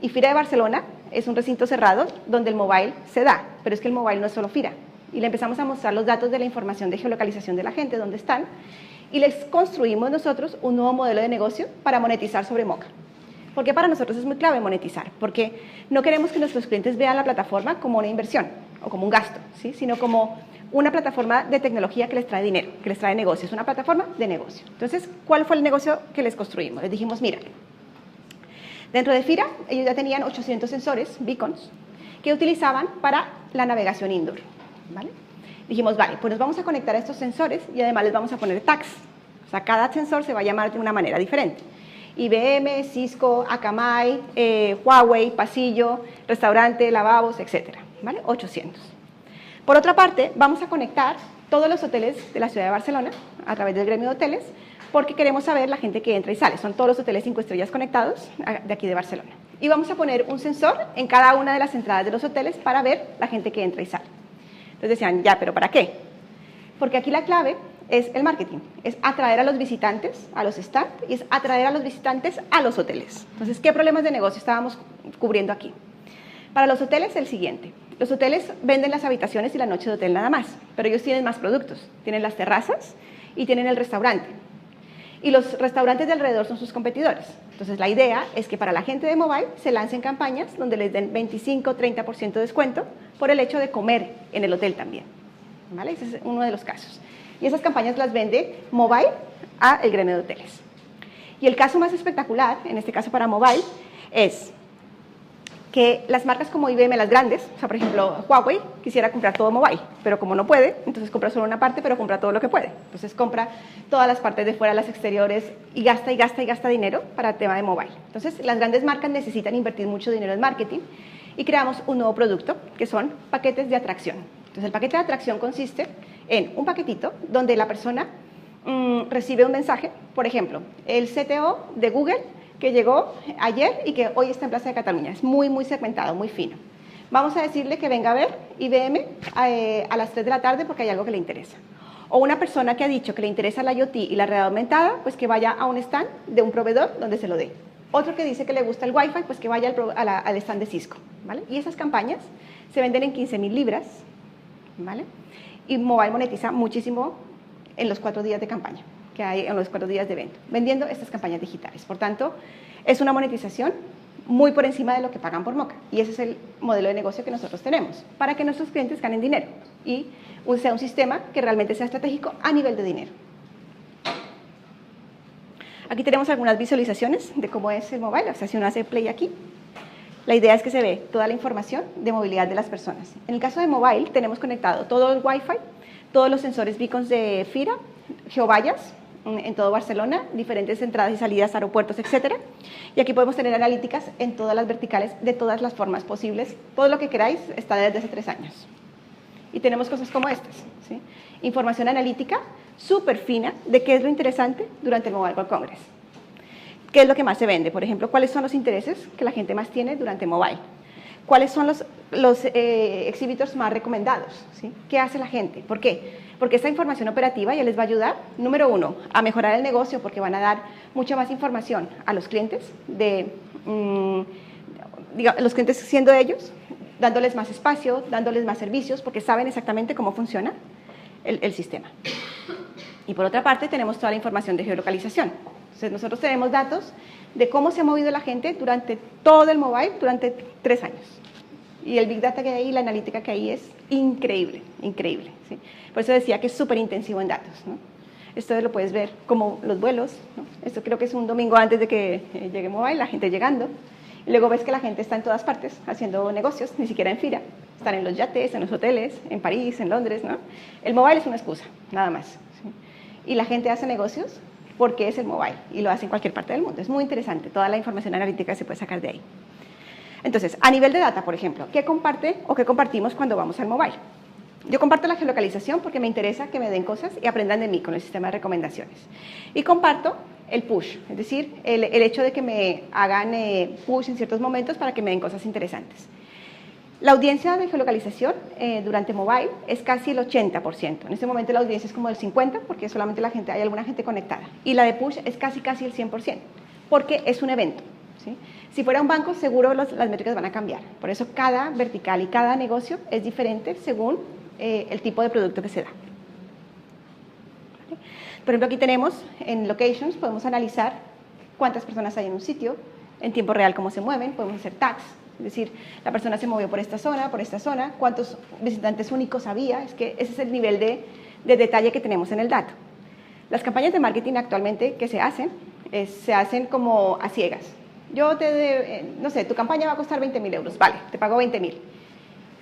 Y Fira de Barcelona es un recinto cerrado donde el mobile se da, pero es que el mobile no es solo Fira. Y le empezamos a mostrar los datos de la información de geolocalización de la gente, dónde están, y les construimos nosotros un nuevo modelo de negocio para monetizar sobre Mocha. Porque para nosotros es muy clave monetizar, porque no queremos que nuestros clientes vean la plataforma como una inversión o como un gasto, ¿sí? Sino como una plataforma de tecnología que les trae dinero, que les trae negocios, una plataforma de negocio. Entonces, ¿cuál fue el negocio que les construimos? Les dijimos, mira, dentro de Fira ellos ya tenían 800 sensores, beacons, que utilizaban para la navegación indoor, ¿vale? Dijimos, vale, pues nos vamos a conectar a estos sensores y además les vamos a poner tags. O sea, cada sensor se va a llamar de una manera diferente. IBM, Cisco, Akamai, Huawei, pasillo, restaurante, lavabos, etcétera, ¿vale? 800. Por otra parte, vamos a conectar todos los hoteles de la ciudad de Barcelona a través del gremio de hoteles porque queremos saber la gente que entra y sale. Son todos los hoteles 5 estrellas conectados de aquí de Barcelona. Y vamos a poner un sensor en cada una de las entradas de los hoteles para ver la gente que entra y sale. Entonces decían, ya, ¿pero para qué? Porque aquí la clave es el marketing, es atraer a los visitantes a los stands y es atraer a los visitantes a los hoteles. Entonces, ¿qué problemas de negocio estábamos cubriendo aquí? Para los hoteles, el siguiente. Los hoteles venden las habitaciones y la noche de hotel nada más, pero ellos tienen más productos. Tienen las terrazas y tienen el restaurante. Y los restaurantes de alrededor son sus competidores. Entonces, la idea es que para la gente de mobile se lancen campañas donde les den 25-30% de descuento por el hecho de comer en el hotel también, ¿vale? Ese es uno de los casos. Y esas campañas las vende mobile a el gremio de hoteles. Y el caso más espectacular, en este caso para mobile, es que las marcas como IBM, las grandes, o sea, por ejemplo, Huawei, quisiera comprar todo mobile, pero como no puede, entonces compra solo una parte, pero compra todo lo que puede. Entonces compra todas las partes de fuera, las exteriores, y gasta y gasta y gasta dinero para el tema de mobile. Entonces, las grandes marcas necesitan invertir mucho dinero en marketing y creamos un nuevo producto, que son paquetes de atracción. Entonces, el paquete de atracción consiste en un paquetito donde la persona recibe un mensaje, por ejemplo, el CTO de Google, que llegó ayer y que hoy está en Plaza de Cataluña. Es muy, muy segmentado, muy fino. Vamos a decirle que venga a ver IBM a las 3 de la tarde porque hay algo que le interesa. O una persona que ha dicho que le interesa la IoT y la realidad aumentada, pues que vaya a un stand de un proveedor donde se lo dé. Otro que dice que le gusta el Wi-Fi, pues que vaya al stand de Cisco, ¿vale? Y esas campañas se venden en 15.000 libras, ¿vale? Y Mobile monetiza muchísimo en los 4 días de campaña que hay en los 4 días de evento, vendiendo estas campañas digitales. Por tanto, es una monetización muy por encima de lo que pagan por Mocha. Y ese es el modelo de negocio que nosotros tenemos, para que nuestros clientes ganen dinero y sea un sistema que realmente sea estratégico a nivel de dinero. Aquí tenemos algunas visualizaciones de cómo es el mobile. O sea, si uno hace play aquí, la idea es que se ve toda la información de movilidad de las personas. En el caso de mobile, tenemos conectado todo el Wi-Fi, todos los sensores beacons de Fira, geovallas, en todo Barcelona, diferentes entradas y salidas, aeropuertos, etcétera. Y aquí podemos tener analíticas en todas las verticales, de todas las formas posibles. Todo lo que queráis está desde hace 3 años. Y tenemos cosas como estas, ¿sí? Información analítica súper fina de qué es lo interesante durante el Mobile World Congress. ¿Qué es lo que más se vende? Por ejemplo, ¿cuáles son los intereses que la gente más tiene durante Mobile? ¿Cuáles son los exhibitors más recomendados? ¿Sí? ¿Qué hace la gente? ¿Por qué? Porque esta información operativa ya les va a ayudar, número 1, a mejorar el negocio porque van a dar mucha más información a los clientes, los clientes siendo ellos, dándoles más espacio, dándoles más servicios, porque saben exactamente cómo funciona el sistema. Y por otra parte tenemos toda la información de geolocalización. Entonces nosotros tenemos datos de cómo se ha movido la gente durante todo el mobile durante 3 años. Y el Big Data que hay y la analítica que hay es increíble, increíble, ¿sí? Por eso decía que es súper intensivo en datos, ¿no? Esto lo puedes ver como los vuelos, ¿no? Esto creo que es un domingo antes de que llegue mobile, la gente llegando. Y luego ves que la gente está en todas partes haciendo negocios, ni siquiera en fila. Están en los yates, en los hoteles, en París, en Londres, ¿no? El mobile es una excusa, nada más, ¿sí? Y la gente hace negocios porque es el mobile y lo hace en cualquier parte del mundo. Es muy interesante, toda la información analítica se puede sacar de ahí. Entonces, a nivel de data, por ejemplo, ¿qué comparte o qué compartimos cuando vamos al mobile? Yo comparto la geolocalización porque me interesa que me den cosas y aprendan de mí con el sistema de recomendaciones. Y comparto el push, es decir, el hecho de que me hagan push en ciertos momentos para que me den cosas interesantes. La audiencia de geolocalización durante mobile es casi el 80%. En este momento la audiencia es como el 50% porque solamente hay alguna gente conectada. Y la de push es casi el 100% porque es un evento, ¿sí? Si fuera un banco, seguro las métricas van a cambiar. Por eso cada vertical y cada negocio es diferente según el tipo de producto que se da. Por ejemplo, aquí tenemos en Locations, podemos analizar cuántas personas hay en un sitio, en tiempo real cómo se mueven, podemos hacer tags, es decir, la persona se movió por esta zona, cuántos visitantes únicos había, es que ese es el nivel de detalle que tenemos en el dato. Las campañas de marketing actualmente que se hacen como a ciegas. No sé, tu campaña va a costar 20.000 euros, vale, te pago 20.000.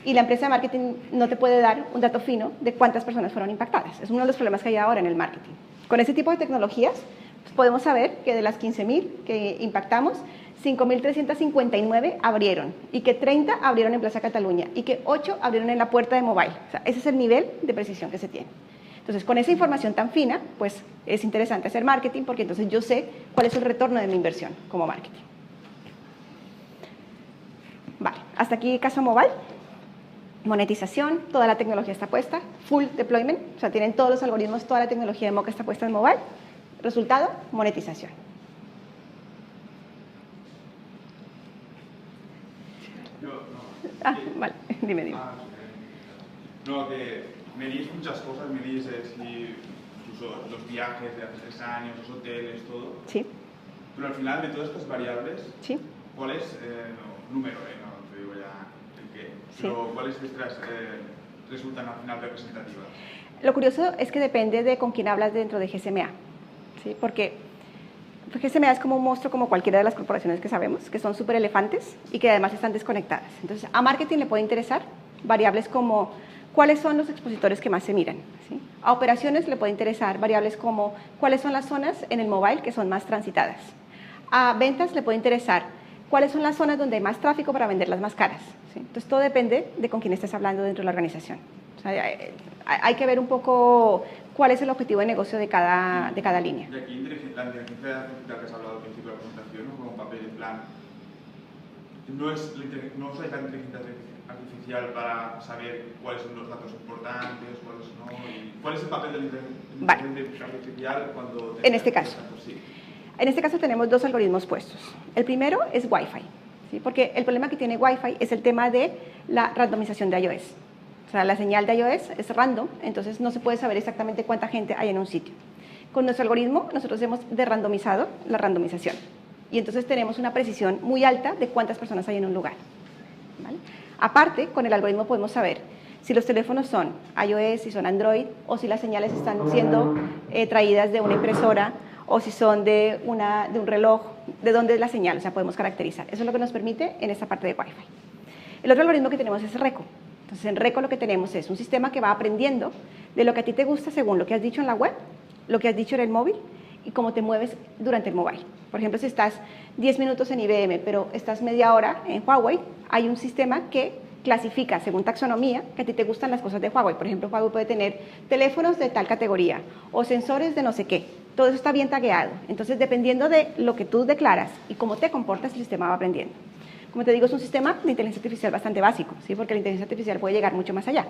Y la empresa de marketing no te puede dar un dato fino de cuántas personas fueron impactadas. Es uno de los problemas que hay ahora en el marketing. Con ese tipo de tecnologías pues podemos saber que de las 15.000 que impactamos, 5.359 abrieron y que 30 abrieron en Plaza Cataluña y que 8 abrieron en la puerta de mobile. O sea, ese es el nivel de precisión que se tiene. Entonces, con esa información tan fina, pues es interesante hacer marketing porque entonces yo sé cuál es el retorno de mi inversión como marketing. Vale, hasta aquí caso mobile. Monetización, toda la tecnología está puesta, full deployment, o sea, tienen todos los algoritmos, toda la tecnología de Moca está puesta en mobile. Resultado, monetización. Vale, dime. No, que medís muchas cosas, medís incluso los viajes de hace 3 años, los hoteles, todo. Sí. Pero al final de todas estas variables, sí. ¿Cuál es, número, no te digo ya el qué, pero cuáles de estas resultan al final representativas? Lo curioso es que depende de con quién hablas dentro de GSMA, ¿sí? Porque GSMA es como un monstruo como cualquiera de las corporaciones que sabemos, que son súper elefantes y que además están desconectadas. Entonces, a marketing le puede interesar variables como cuáles son los expositores que más se miran, ¿sí? A operaciones le puede interesar variables como cuáles son las zonas en el mobile que son más transitadas. A ventas le puede interesar cuáles son las zonas donde hay más tráfico para venderlas más caras, ¿sí? Entonces, todo depende de con quién estés hablando dentro de la organización. O sea, hay que ver un poco cuál es el objetivo de negocio de cada línea. Y aquí la inteligencia artificial que has hablado al principio de la presentación, ¿no? Como papel en plan, no usáis la inteligencia artificial para saber cuáles son los datos importantes, cuáles no, y cuál es el papel de la inteligencia artificial cuando... En este caso. En este caso tenemos dos algoritmos puestos. El primero es Wi-Fi, ¿sí? Porque el problema que tiene Wi-Fi es el tema de la randomización de iOS. O sea, la señal de iOS es random, entonces no se puede saber exactamente cuánta gente hay en un sitio. Con nuestro algoritmo nosotros hemos derrandomizado la randomización y entonces tenemos una precisión muy alta de cuántas personas hay en un lugar, ¿vale? Aparte, con el algoritmo podemos saber si los teléfonos son iOS, si son Android, o si las señales están siendo traídas de una impresora, o si son de un reloj, de dónde es la señal, o sea, podemos caracterizar. Eso es lo que nos permite en esta parte de Wi-Fi. El otro algoritmo que tenemos es RECO. Entonces, en RECO lo que tenemos es un sistema que va aprendiendo de lo que a ti te gusta según lo que has dicho en la web, lo que has dicho en el móvil y cómo te mueves durante el mobile. Por ejemplo, si estás 10 minutos en IBM, pero estás media hora en Huawei, hay un sistema que clasifica según taxonomía que a ti te gustan las cosas de Huawei. Por ejemplo, Huawei puede tener teléfonos de tal categoría o sensores de no sé qué. Todo eso está bien tagueado. Entonces, dependiendo de lo que tú declaras y cómo te comportas, el sistema va aprendiendo. Como te digo, es un sistema de inteligencia artificial bastante básico, ¿sí? Porque la inteligencia artificial puede llegar mucho más allá.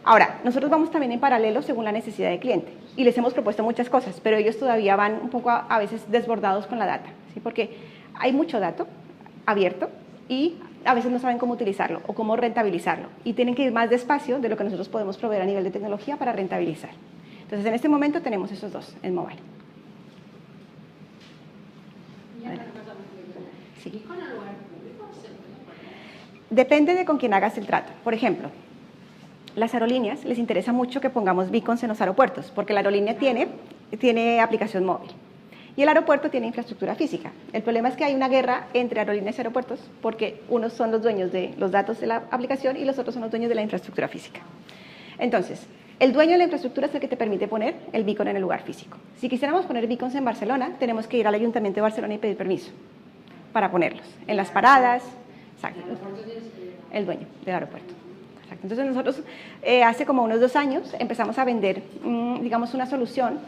Ahora, nosotros vamos también en paralelo según la necesidad del cliente y les hemos propuesto muchas cosas, pero ellos todavía van un poco a veces desbordados con la data, ¿sí? Porque hay mucho dato abierto y a veces no saben cómo utilizarlo o cómo rentabilizarlo y tienen que ir más despacio de lo que nosotros podemos proveer a nivel de tecnología para rentabilizar. Entonces, en este momento tenemos esos dos en mobile. Sí. Depende de con quién hagas el trato. Por ejemplo, las aerolíneas les interesa mucho que pongamos beacons en los aeropuertos, porque la aerolínea tiene aplicación móvil y el aeropuerto tiene infraestructura física. El problema es que hay una guerra entre aerolíneas y aeropuertos porque unos son los dueños de los datos de la aplicación y los otros son los dueños de la infraestructura física. Entonces, el dueño de la infraestructura es el que te permite poner el beacon en el lugar físico. Si quisiéramos poner beacons en Barcelona, tenemos que ir al Ayuntamiento de Barcelona y pedir permiso para ponerlos en las paradas. Exacto. El dueño del aeropuerto. Exacto. Entonces nosotros hace como unos 2 años empezamos a vender, digamos, una solución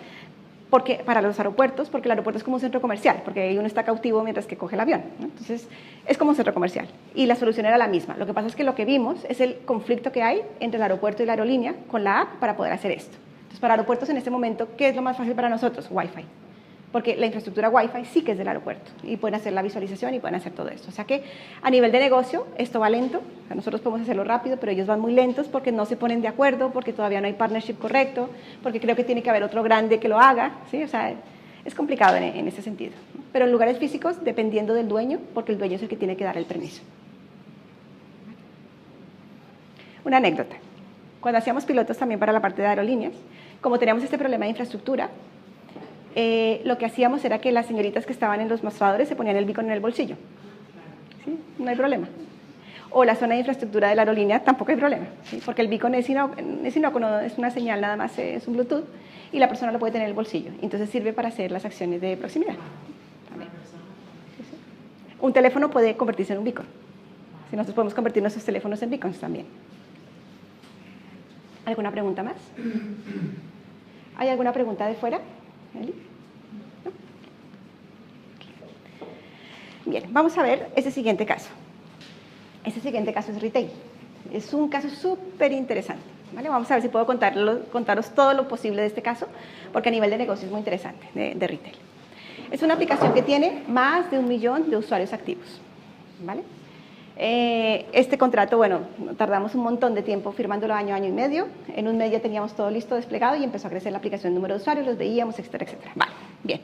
para los aeropuertos, porque el aeropuerto es como un centro comercial, porque ahí uno está cautivo mientras que coge el avión, ¿no? Entonces es como un centro comercial y la solución era la misma. Lo que pasa es que lo que vimos es el conflicto que hay entre el aeropuerto y la aerolínea con la app para poder hacer esto. Entonces para aeropuertos en este momento, ¿qué es lo más fácil para nosotros? Wi-Fi. Porque la infraestructura Wi-Fi sí que es del aeropuerto y pueden hacer la visualización y pueden hacer todo esto. O sea que a nivel de negocio esto va lento, o sea, nosotros podemos hacerlo rápido, pero ellos van muy lentos porque no se ponen de acuerdo, porque todavía no hay partnership correcto, porque creo que tiene que haber otro grande que lo haga, ¿sí? O sea, es complicado en ese sentido, ¿no? Pero en lugares físicos, dependiendo del dueño, porque el dueño es el que tiene que dar el permiso. Una anécdota. Cuando hacíamos pilotos también para la parte de aerolíneas, como teníamos este problema de infraestructura, lo que hacíamos era que las señoritas que estaban en los mostradores se ponían el beacon en el bolsillo. ¿Sí? No hay problema. O la zona de infraestructura de la aerolínea tampoco hay problema, ¿sí? Porque el beacon es inócuo, es una señal nada más, es un Bluetooth, y la persona lo puede tener en el bolsillo. Entonces sirve para hacer las acciones de proximidad. Sí, sí. Un teléfono puede convertirse en un beacon. Si nosotros podemos convertir nuestros teléfonos en beacons también. ¿Alguna pregunta más? ¿Hay alguna pregunta de fuera? ¿Eli? ¿No? Bien, vamos a ver ese siguiente caso. Ese siguiente caso es retail. Es un caso súper interesante, ¿vale? Vamos a ver si puedo contaros todo lo posible de este caso, porque a nivel de negocio es muy interesante, de retail. Es una aplicación que tiene más de 1 millón de usuarios activos, ¿vale? Este contrato, bueno, tardamos un montón de tiempo firmándolo, año y medio. En un mes ya teníamos todo listo, desplegado, y empezó a crecer la aplicación, el número de usuarios, los veíamos, etcétera, etcétera. Vale, bien.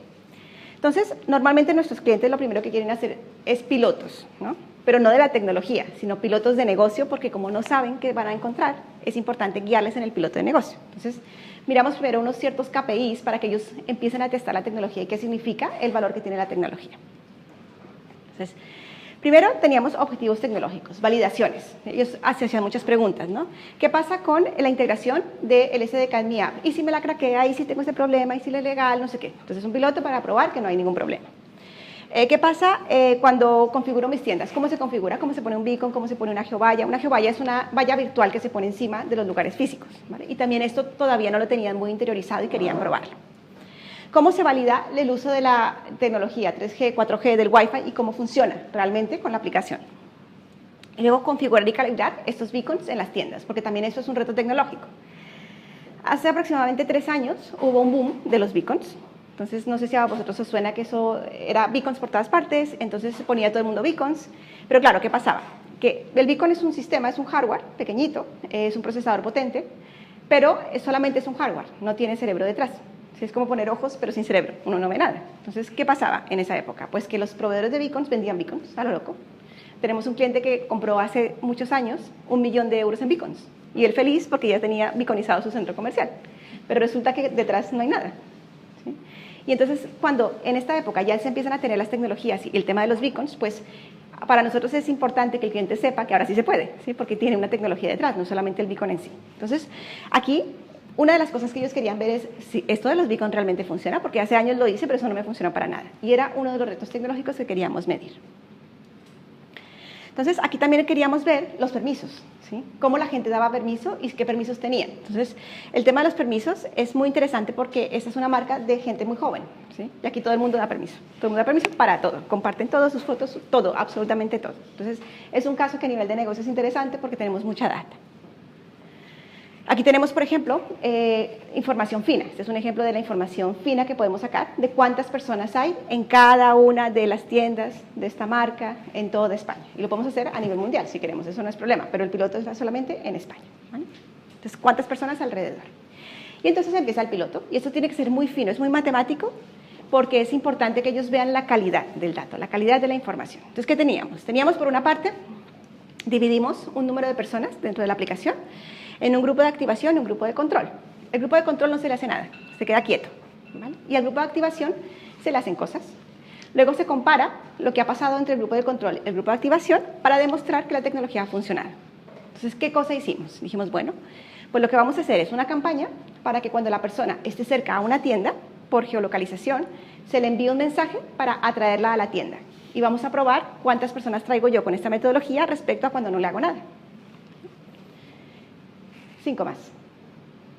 Entonces, normalmente nuestros clientes lo primero que quieren hacer es pilotos, ¿no? Pero no de la tecnología, sino pilotos de negocio, porque como no saben qué van a encontrar, es importante guiarles en el piloto de negocio. Entonces, miramos primero unos ciertos KPIs para que ellos empiecen a testar la tecnología y qué significa el valor que tiene la tecnología. Entonces, primero teníamos objetivos tecnológicos, validaciones. Ellos hacían muchas preguntas, ¿no? ¿Qué pasa con la integración del SDK en mi app? ¿Y si me la craquea? ¿Y si tengo ese problema? ¿Y si es legal? No sé qué. Entonces, un piloto para probar que no hay ningún problema. ¿Qué pasa cuando configuro mis tiendas? ¿Cómo se configura? ¿Cómo se pone un beacon? ¿Cómo se pone una geovalla? Una geovalla es una valla virtual que se pone encima de los lugares físicos, ¿vale? Y también esto todavía no lo tenían muy interiorizado y querían probarlo. ¿Cómo se valida el uso de la tecnología 3G, 4G, del Wi-Fi y cómo funciona realmente con la aplicación? Y luego configurar y calibrar estos beacons en las tiendas, porque también eso es un reto tecnológico. Hace aproximadamente 3 años hubo un boom de los beacons. Entonces, no sé si a vosotros os suena que eso era beacons por todas partes, entonces se ponía todo el mundo beacons. Pero claro, ¿qué pasaba? Que el beacon es un sistema, es un hardware pequeñito, es un procesador potente, pero solamente es un hardware, no tiene cerebro detrás. Es como poner ojos, pero sin cerebro, uno no ve nada. Entonces, ¿qué pasaba en esa época? Pues que los proveedores de beacons vendían beacons, a lo loco. Tenemos un cliente que compró hace muchos años 1 millón de euros en beacons, y él feliz porque ya tenía beaconizado su centro comercial, pero resulta que detrás no hay nada. ¿Sí? Y entonces, cuando en esta época ya se empiezan a tener las tecnologías y el tema de los beacons, pues para nosotros es importante que el cliente sepa que ahora sí se puede, ¿sí? Porque tiene una tecnología detrás, no solamente el beacon en sí. Entonces, aquí, una de las cosas que ellos querían ver es si esto de los beacons realmente funciona, porque hace años lo hice, pero eso no me funcionó para nada. Y era uno de los retos tecnológicos que queríamos medir. Entonces, aquí también queríamos ver los permisos, ¿sí? Cómo la gente daba permiso y qué permisos tenían. Entonces, el tema de los permisos es muy interesante porque esta es una marca de gente muy joven, ¿sí? Y aquí todo el mundo da permiso. Todo el mundo da permiso para todo. Comparten todas sus fotos, todo, absolutamente todo. Entonces, es un caso que a nivel de negocio es interesante porque tenemos mucha data. Aquí tenemos, por ejemplo, información fina. Este es un ejemplo de la información fina que podemos sacar de cuántas personas hay en cada una de las tiendas de esta marca en toda España. Y lo podemos hacer a nivel mundial si queremos, eso no es problema, pero el piloto está solamente en España, ¿vale? Entonces, ¿cuántas personas alrededor? Y entonces empieza el piloto, y esto tiene que ser muy fino, es muy matemático, porque es importante que ellos vean la calidad del dato, la calidad de la información. Entonces, ¿qué teníamos? Teníamos por una parte dividimos un número de personas dentro de la aplicación en un grupo de activación y un grupo de control. El grupo de control no se le hace nada, se queda quieto, ¿vale? Y al grupo de activación se le hacen cosas. Luego se compara lo que ha pasado entre el grupo de control y el grupo de activación para demostrar que la tecnología ha funcionado. Entonces, ¿qué cosa hicimos? Dijimos, bueno, pues lo que vamos a hacer es una campaña para que cuando la persona esté cerca a una tienda, por geolocalización, se le envíe un mensaje para atraerla a la tienda. Y vamos a probar cuántas personas traigo yo con esta metodología respecto a cuando no le hago nada. 5 más.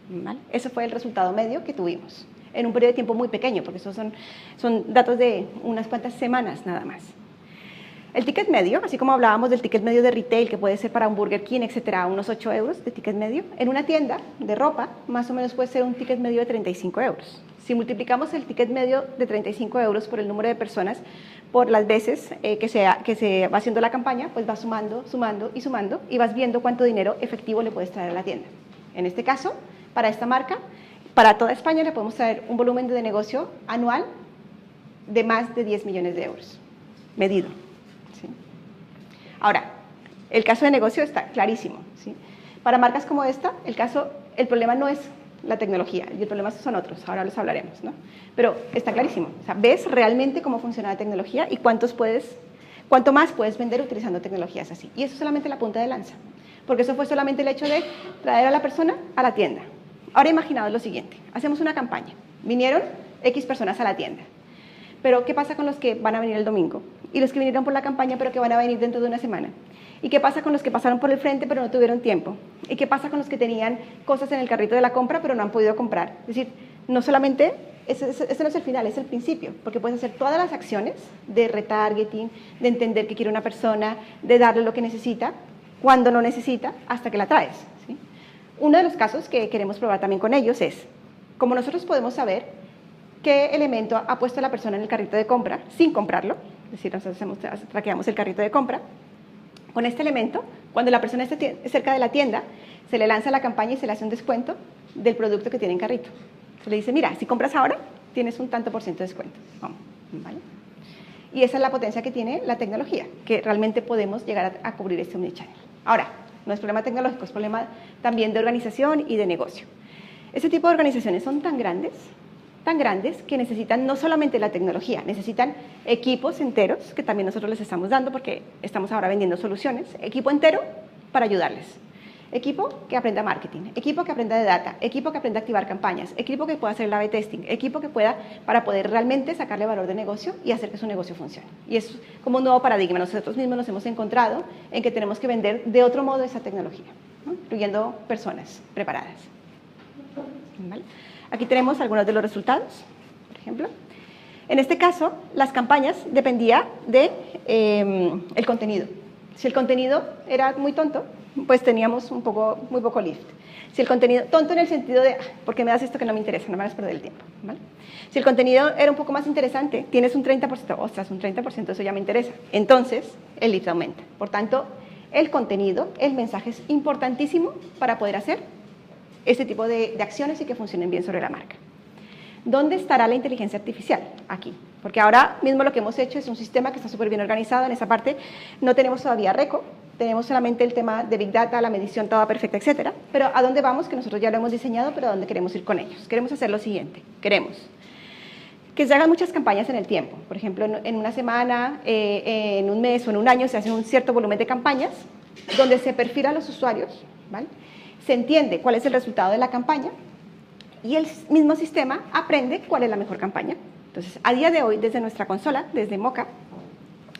¿Vale? Ese fue el resultado medio que tuvimos en un periodo de tiempo muy pequeño, porque esos son datos de unas cuantas semanas nada más. El ticket medio, así como hablábamos del ticket medio de retail, que puede ser para un Burger King, etcétera, unos 8 euros de ticket medio, en una tienda de ropa, más o menos puede ser un ticket medio de 35 euros. Si multiplicamos el ticket medio de 35 euros por el número de personas, por las veces que se va haciendo la campaña, pues va sumando, sumando y sumando, y vas viendo cuánto dinero efectivo le puedes traer a la tienda. En este caso, para esta marca, para toda España le podemos traer un volumen de negocio anual de más de 10 millones de euros, medido. ¿Sí? Ahora, el caso de negocio está clarísimo, ¿sí? Para marcas como esta, el problema no es la tecnología, y el problema son otros, ahora los hablaremos, ¿no? Pero está clarísimo, o sea, ves realmente cómo funciona la tecnología y cuánto más puedes vender utilizando tecnologías así. Y eso es solamente la punta de lanza, porque eso fue solamente el hecho de traer a la persona a la tienda. Ahora imaginaos lo siguiente, hacemos una campaña, vinieron X personas a la tienda, pero ¿qué pasa con los que van a venir el domingo? Y los que vinieron por la campaña pero que van a venir dentro de una semana. ¿Y qué pasa con los que pasaron por el frente pero no tuvieron tiempo? ¿Y qué pasa con los que tenían cosas en el carrito de la compra pero no han podido comprar? Es decir, no solamente, ese no es el final, es el principio, porque puedes hacer todas las acciones de retargeting, de entender qué quiere una persona, de darle lo que necesita, cuando no necesita, hasta que la traes, ¿sí? Uno de los casos que queremos probar también con ellos es, como nosotros podemos saber qué elemento ha puesto la persona en el carrito de compra sin comprarlo, es decir, nosotros traqueamos el carrito de compra. Con este elemento, cuando la persona esté cerca de la tienda, se le lanza la campaña y se le hace un descuento del producto que tiene en carrito. Se le dice, mira, si compras ahora, tienes un tanto por ciento de descuento. ¿Vale? Y esa es la potencia que tiene la tecnología, que realmente podemos llegar a cubrir este omnichannel. Ahora, no es problema tecnológico, es problema también de organización y de negocio. Este tipo de organizaciones son tan grandes que necesitan no solamente la tecnología, necesitan equipos enteros, que también nosotros les estamos dando porque estamos ahora vendiendo soluciones, equipo entero para ayudarles. Equipo que aprenda marketing, equipo que aprenda de data, equipo que aprenda a activar campañas, equipo que pueda hacer el A/B testing, equipo que pueda para poder realmente sacarle valor de negocio y hacer que su negocio funcione. Y es como un nuevo paradigma. Nosotros mismos nos hemos encontrado en que tenemos que vender de otro modo esa tecnología, ¿no? Incluyendo personas preparadas. ¿Vale? Aquí tenemos algunos de los resultados, por ejemplo. En este caso, las campañas dependían de el contenido. Si el contenido era muy tonto, pues teníamos muy poco lift. Si el contenido, tonto en el sentido de, ¿por qué me das esto que no me interesa? No me hagas perder el tiempo, ¿vale? Si el contenido era un poco más interesante, tienes un 30%, ostras, un 30%, eso ya me interesa. Entonces, el lift aumenta. Por tanto, el contenido, el mensaje es importantísimo para poder hacer este tipo de acciones y que funcionen bien sobre la marca. ¿Dónde estará la inteligencia artificial? Aquí. Porque ahora mismo lo que hemos hecho es un sistema que está súper bien organizado. En esa parte no tenemos todavía RECO, tenemos solamente el tema de Big Data, la medición toda perfecta, etcétera. Pero ¿a dónde vamos? Que nosotros ya lo hemos diseñado, pero ¿a dónde queremos ir con ellos? Queremos hacer lo siguiente. Queremos que se hagan muchas campañas en el tiempo. Por ejemplo, en una semana, en un mes o en un año se hace un cierto volumen de campañas donde se perfila a los usuarios, ¿vale? Se entiende cuál es el resultado de la campaña y el mismo sistema aprende cuál es la mejor campaña. Entonces, a día de hoy, desde nuestra consola, desde Mocha,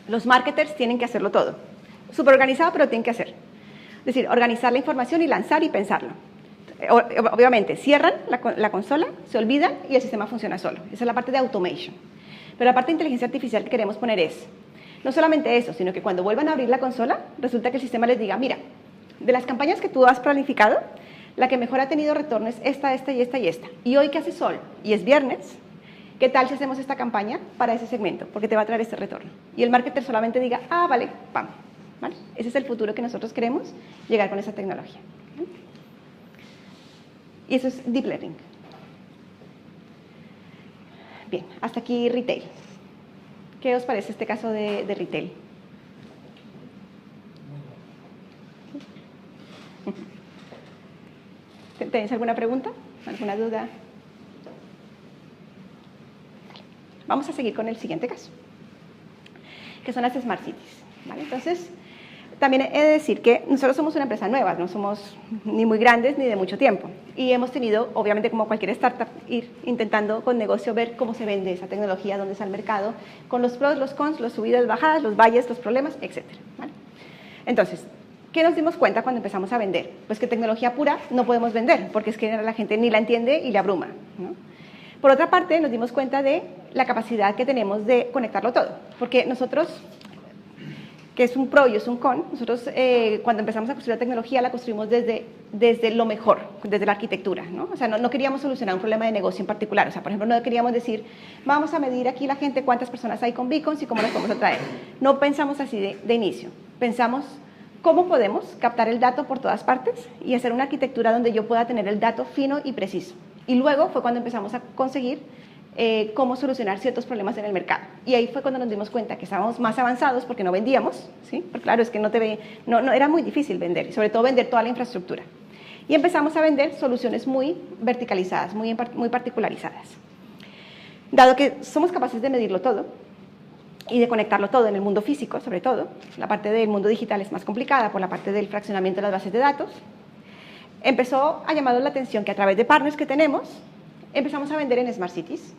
los marketers tienen que hacerlo todo. Súper organizado, pero tienen que hacer. Es decir, organizar la información y lanzar y pensarlo. Obviamente, cierran la consola, se olvidan y el sistema funciona solo. Esa es la parte de automation. Pero la parte de inteligencia artificial que queremos poner es, no solamente eso, sino que cuando vuelvan a abrir la consola, resulta que el sistema les diga, mira, de las campañas que tú has planificado, la que mejor ha tenido retorno es esta, esta y esta y esta. Y hoy que hace sol y es viernes, ¿qué tal si hacemos esta campaña para ese segmento? Porque te va a traer este retorno. Y el marketer solamente diga, ah, vale, pam. ¿Vale? Ese es el futuro que nosotros queremos llegar con esa tecnología. Y eso es Deep Learning. Bien, hasta aquí retail. ¿Qué os parece este caso de retail? ¿Tenéis alguna pregunta? ¿Alguna duda? Vamos a seguir con el siguiente caso, que son las Smart Cities. ¿Vale? Entonces, también he de decir que nosotros somos una empresa nueva, no somos ni muy grandes ni de mucho tiempo. Y hemos tenido, obviamente como cualquier startup, ir intentando con negocio ver cómo se vende esa tecnología, dónde está el mercado, con los pros, los cons, las subidas, bajadas, los valles, los problemas, etc. ¿Vale? Entonces, ¿qué nos dimos cuenta cuando empezamos a vender? Pues que tecnología pura no podemos vender, porque es que la gente ni la entiende y le abruma, ¿no? Por otra parte, nos dimos cuenta de la capacidad que tenemos de conectarlo todo, porque nosotros, que es un pro y es un con, nosotros cuando empezamos a construir la tecnología la construimos desde lo mejor, desde la arquitectura, ¿no? O sea, no queríamos solucionar un problema de negocio en particular, o sea, por ejemplo, no queríamos decir, vamos a medir aquí la gente cuántas personas hay con beacons y cómo las podemos atraer. No pensamos así de inicio, pensamos cómo podemos captar el dato por todas partes y hacer una arquitectura donde yo pueda tener el dato fino y preciso. Y luego fue cuando empezamos a conseguir cómo solucionar ciertos problemas en el mercado. Y ahí fue cuando nos dimos cuenta que estábamos más avanzados porque no vendíamos, ¿sí? Porque claro, es que no era muy difícil vender, y sobre todo vender toda la infraestructura. Y empezamos a vender soluciones muy verticalizadas, muy particularizadas. Dado que somos capaces de medirlo todo y de conectarlo todo en el mundo físico, sobre todo, la parte del mundo digital es más complicada por la parte del fraccionamiento de las bases de datos, empezó a llamarnos la atención que a través de partners que tenemos, empezamos a vender en Smart Cities,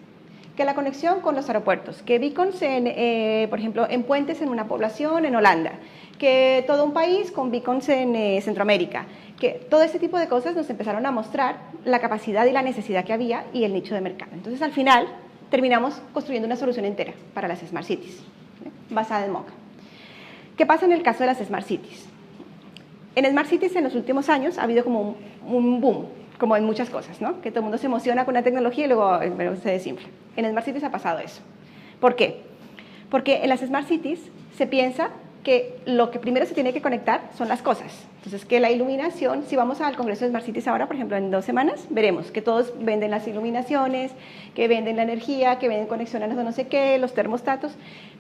que la conexión con los aeropuertos, que beacons, por ejemplo, en puentes en una población en Holanda, que todo un país con beacons en Centroamérica, que todo este tipo de cosas nos empezaron a mostrar la capacidad y la necesidad que había y el nicho de mercado. Entonces, al final, terminamos construyendo una solución entera para las Smart Cities, basada en Mocha. ¿Qué pasa en el caso de las Smart Cities? En Smart Cities en los últimos años ha habido como un boom, como en muchas cosas, ¿no? Que todo el mundo se emociona con una tecnología y luego se desinfla. En Smart Cities ha pasado eso. ¿Por qué? Porque en las Smart Cities se piensa que lo que primero se tiene que conectar son las cosas. Entonces, que la iluminación, si vamos al Congreso de Smart Cities ahora, por ejemplo, en 2 semanas, veremos que todos venden las iluminaciones, que venden la energía, que venden conexiones a no sé qué, los termostatos,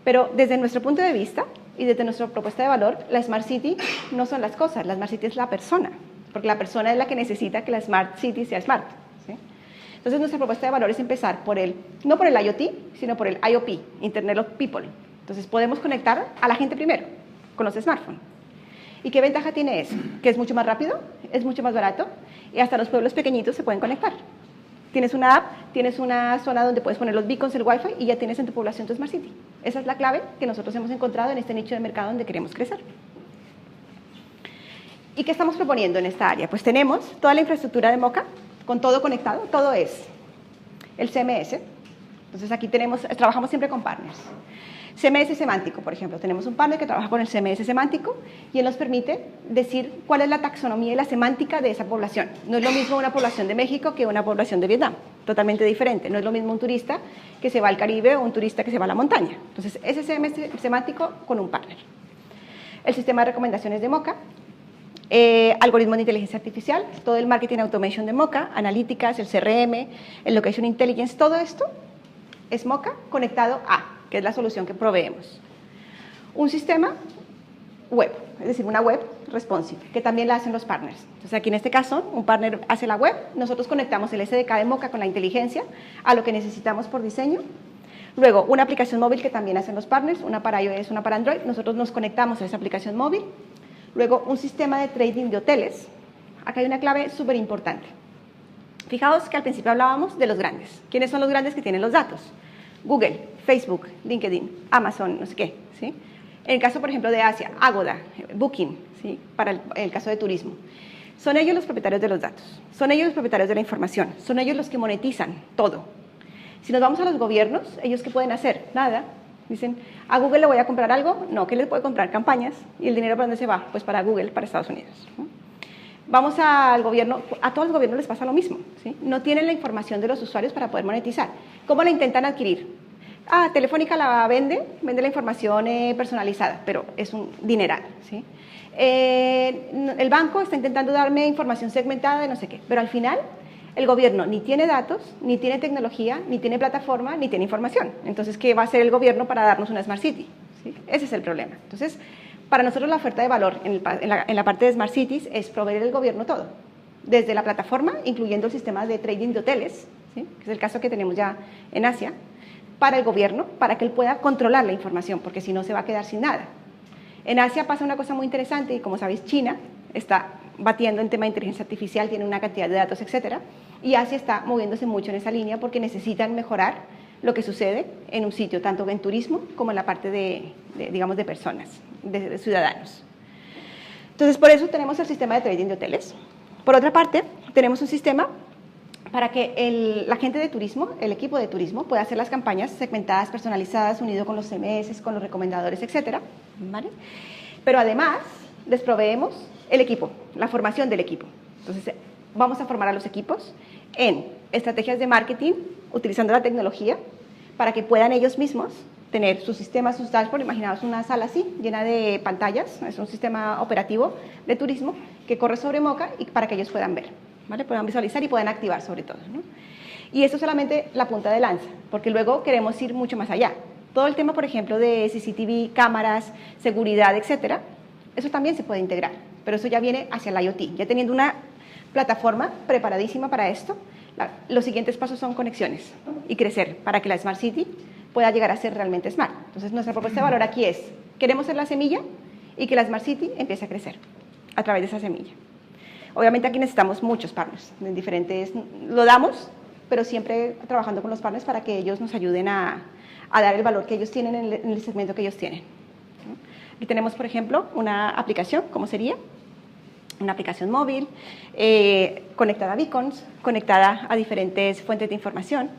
pero desde nuestro punto de vista y desde nuestra propuesta de valor, la Smart City no son las cosas, la Smart City es la persona, porque la persona es la que necesita que la Smart City sea smart, ¿sí? Entonces, nuestra propuesta de valor es empezar no por el IoT, sino por el IOP, Internet of People. Entonces, podemos conectar a la gente primero, con los smartphones. ¿Y qué ventaja tiene eso? Que es mucho más rápido, es mucho más barato, y hasta los pueblos pequeñitos se pueden conectar. Tienes una app, tienes una zona donde puedes poner los beacons, el Wi-Fi, y ya tienes en tu población tu Smart City. Esa es la clave que nosotros hemos encontrado en este nicho de mercado donde queremos crecer. ¿Y qué estamos proponiendo en esta área? Pues tenemos toda la infraestructura de Mocha, con todo conectado, todo es el CMS. Entonces aquí trabajamos siempre con partners. CMS semántico, por ejemplo, tenemos un partner que trabaja con el CMS semántico y él nos permite decir cuál es la taxonomía y la semántica de esa población. No es lo mismo una población de México que una población de Vietnam, totalmente diferente. No es lo mismo un turista que se va al Caribe o un turista que se va a la montaña. Entonces, ese CMS semántico con un partner. El sistema de recomendaciones de Mocha, algoritmos de inteligencia artificial, todo el marketing automation de Mocha, analíticas, el CRM, el location intelligence, todo esto es Mocha conectado a, que es la solución que proveemos. Un sistema web, es decir, una web responsive, que también la hacen los partners. Entonces, aquí en este caso, un partner hace la web, nosotros conectamos el SDK de Mocha con la inteligencia a lo que necesitamos por diseño. Luego, una aplicación móvil que también hacen los partners, una para iOS, una para Android, nosotros nos conectamos a esa aplicación móvil. Luego, un sistema de trading de hoteles. Acá hay una clave súper importante. Fijaos que al principio hablábamos de los grandes. ¿Quiénes son los grandes que tienen los datos? Google, Facebook, LinkedIn, Amazon, no sé qué, ¿sí? En el caso, por ejemplo, de Asia, Agoda, Booking, ¿sí? Para el caso de turismo. Son ellos los propietarios de los datos, son ellos los propietarios de la información, son ellos los que monetizan todo. Si nos vamos a los gobiernos, ¿ellos qué pueden hacer? Nada. Dicen, ¿a Google le voy a comprar algo? No, ¿qué le puede comprar? Campañas. ¿Y el dinero para dónde se va? Pues para Google, para Estados Unidos, ¿no? Vamos al gobierno, a todos los gobiernos les pasa lo mismo, ¿sí? No tienen la información de los usuarios para poder monetizar. ¿Cómo la intentan adquirir? Telefónica la vende la información personalizada, pero es un dineral, ¿sí? El banco está intentando darme información segmentada de no sé qué, pero al final el gobierno ni tiene datos, ni tiene tecnología, ni tiene plataforma, ni tiene información. Entonces, ¿qué va a hacer el gobierno para darnos una Smart City? ¿Sí? Ese es el problema. Entonces, para nosotros la oferta de valor en la parte de Smart Cities es proveer al gobierno todo. desde la plataforma, incluyendo el sistema de trading de hoteles, ¿sí? Que es el caso que tenemos ya en Asia, para el gobierno, para que él pueda controlar la información, porque si no se va a quedar sin nada. En Asia pasa una cosa muy interesante, y como sabéis, China está batiendo en tema de inteligencia artificial, tiene una cantidad de datos, etcétera, y Asia está moviéndose mucho en esa línea porque necesitan mejorar lo que sucede en un sitio, tanto en turismo como en la parte digamos, de personas, de ciudadanos. Entonces, por eso tenemos el sistema de trading de hoteles. Por otra parte, tenemos un sistema para que la gente de turismo, el equipo de turismo, pueda hacer las campañas segmentadas, personalizadas, unido con los CMS, con los recomendadores, etcétera, ¿vale? Pero además, les proveemos el equipo, la formación del equipo. Entonces, vamos a formar a los equipos en estrategias de marketing, utilizando la tecnología, para que puedan ellos mismos tener sus sistemas, sus dashboards. Imaginaos una sala así, llena de pantallas, es un sistema operativo de turismo que corre sobre Mocha y para que ellos puedan ver, ¿vale? Puedan visualizar y puedan activar sobre todo, ¿no? Y esto es solamente la punta de lanza, porque luego queremos ir mucho más allá. Todo el tema, por ejemplo, de CCTV, cámaras, seguridad, etcétera, eso también se puede integrar, pero eso ya viene hacia el IoT. Ya teniendo una plataforma preparadísima para esto, los siguientes pasos son conexiones y crecer para que la Smart City pueda llegar a ser realmente smart. Entonces, nuestra propuesta de valor aquí es, queremos ser la semilla y que la Smart City empiece a crecer a través de esa semilla. Obviamente aquí necesitamos muchos partners, en diferentes, lo damos, pero siempre trabajando con los partners para que ellos nos ayuden a dar el valor que ellos tienen en el segmento que ellos tienen. Aquí tenemos, por ejemplo, una aplicación, ¿cómo sería? Una aplicación móvil, conectada a beacons, conectada a diferentes fuentes de información,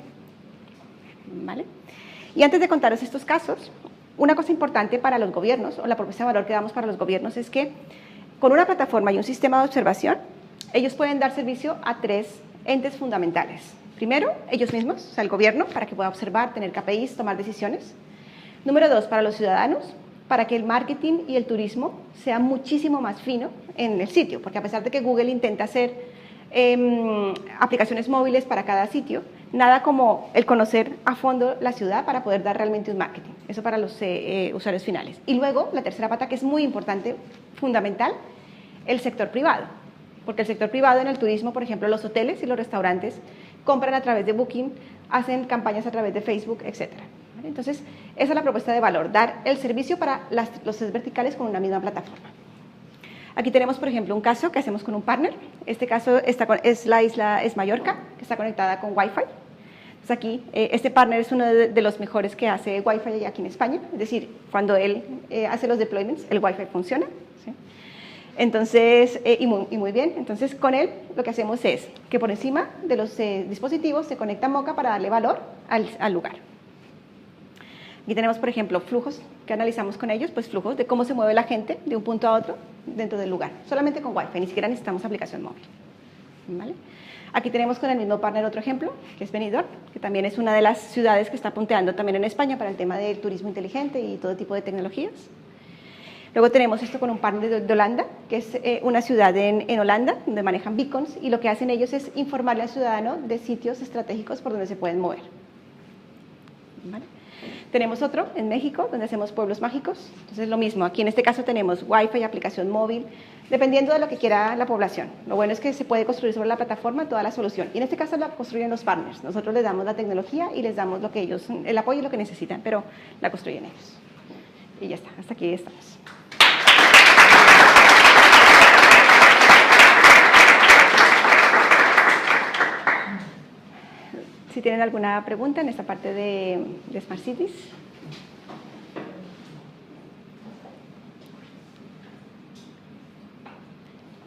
¿vale? Y antes de contaros estos casos, una cosa importante para los gobiernos, o la propuesta de valor que damos para los gobiernos, es que con una plataforma y un sistema de observación, ellos pueden dar servicio a 3 entes fundamentales. Primero, ellos mismos, o sea, el gobierno, para que pueda observar, tener KPIs, tomar decisiones. Número 2, para los ciudadanos, para que el marketing y el turismo sea muchísimo más fino en el sitio, porque a pesar de que Google intenta hacer aplicaciones móviles para cada sitio, nada como el conocer a fondo la ciudad para poder dar realmente un marketing. Eso para los usuarios finales. Y luego, la tercera pata, que es muy importante, fundamental, el sector privado. Porque el sector privado en el turismo, por ejemplo, los hoteles y los restaurantes compran a través de Booking, hacen campañas a través de Facebook, etc. ¿Vale? Entonces, esa es la propuesta de valor, dar el servicio para los 3 verticales con una misma plataforma. Aquí tenemos, por ejemplo, un caso que hacemos con un partner. Este caso es la isla es Mallorca, que está conectada con Wi-Fi. Entonces aquí, este partner es uno de los mejores que hace Wi-Fi aquí en España. Es decir, cuando él hace los deployments, el Wi-Fi funciona, ¿sí? Entonces, y muy bien. Entonces, con él lo que hacemos es que por encima de los dispositivos se conecta Mocha para darle valor al lugar. Aquí tenemos, por ejemplo, flujos que analizamos con ellos, pues flujos de cómo se mueve la gente de un punto a otro dentro del lugar, solamente con Wi-Fi, ni siquiera necesitamos aplicación móvil, ¿vale? Aquí tenemos con el mismo partner otro ejemplo, que es Benidorm, que también es una de las ciudades que está punteando también en España para el tema del turismo inteligente y todo tipo de tecnologías. Luego tenemos esto con un partner de Holanda, que es una ciudad en Holanda, donde manejan beacons, y lo que hacen ellos es informarle al ciudadano de sitios estratégicos por donde se pueden mover, ¿vale? Tenemos otro en México, donde hacemos pueblos mágicos. Entonces, lo mismo. Aquí en este caso tenemos Wi-Fi, aplicación móvil, dependiendo de lo que quiera la población. Lo bueno es que se puede construir sobre la plataforma toda la solución. Y en este caso la construyen los partners. Nosotros les damos la tecnología y les damos lo que ellos, el apoyo y lo que necesitan, pero la construyen ellos. Y ya está, hasta aquí estamos. Si tienen alguna pregunta en esta parte de Smart Cities.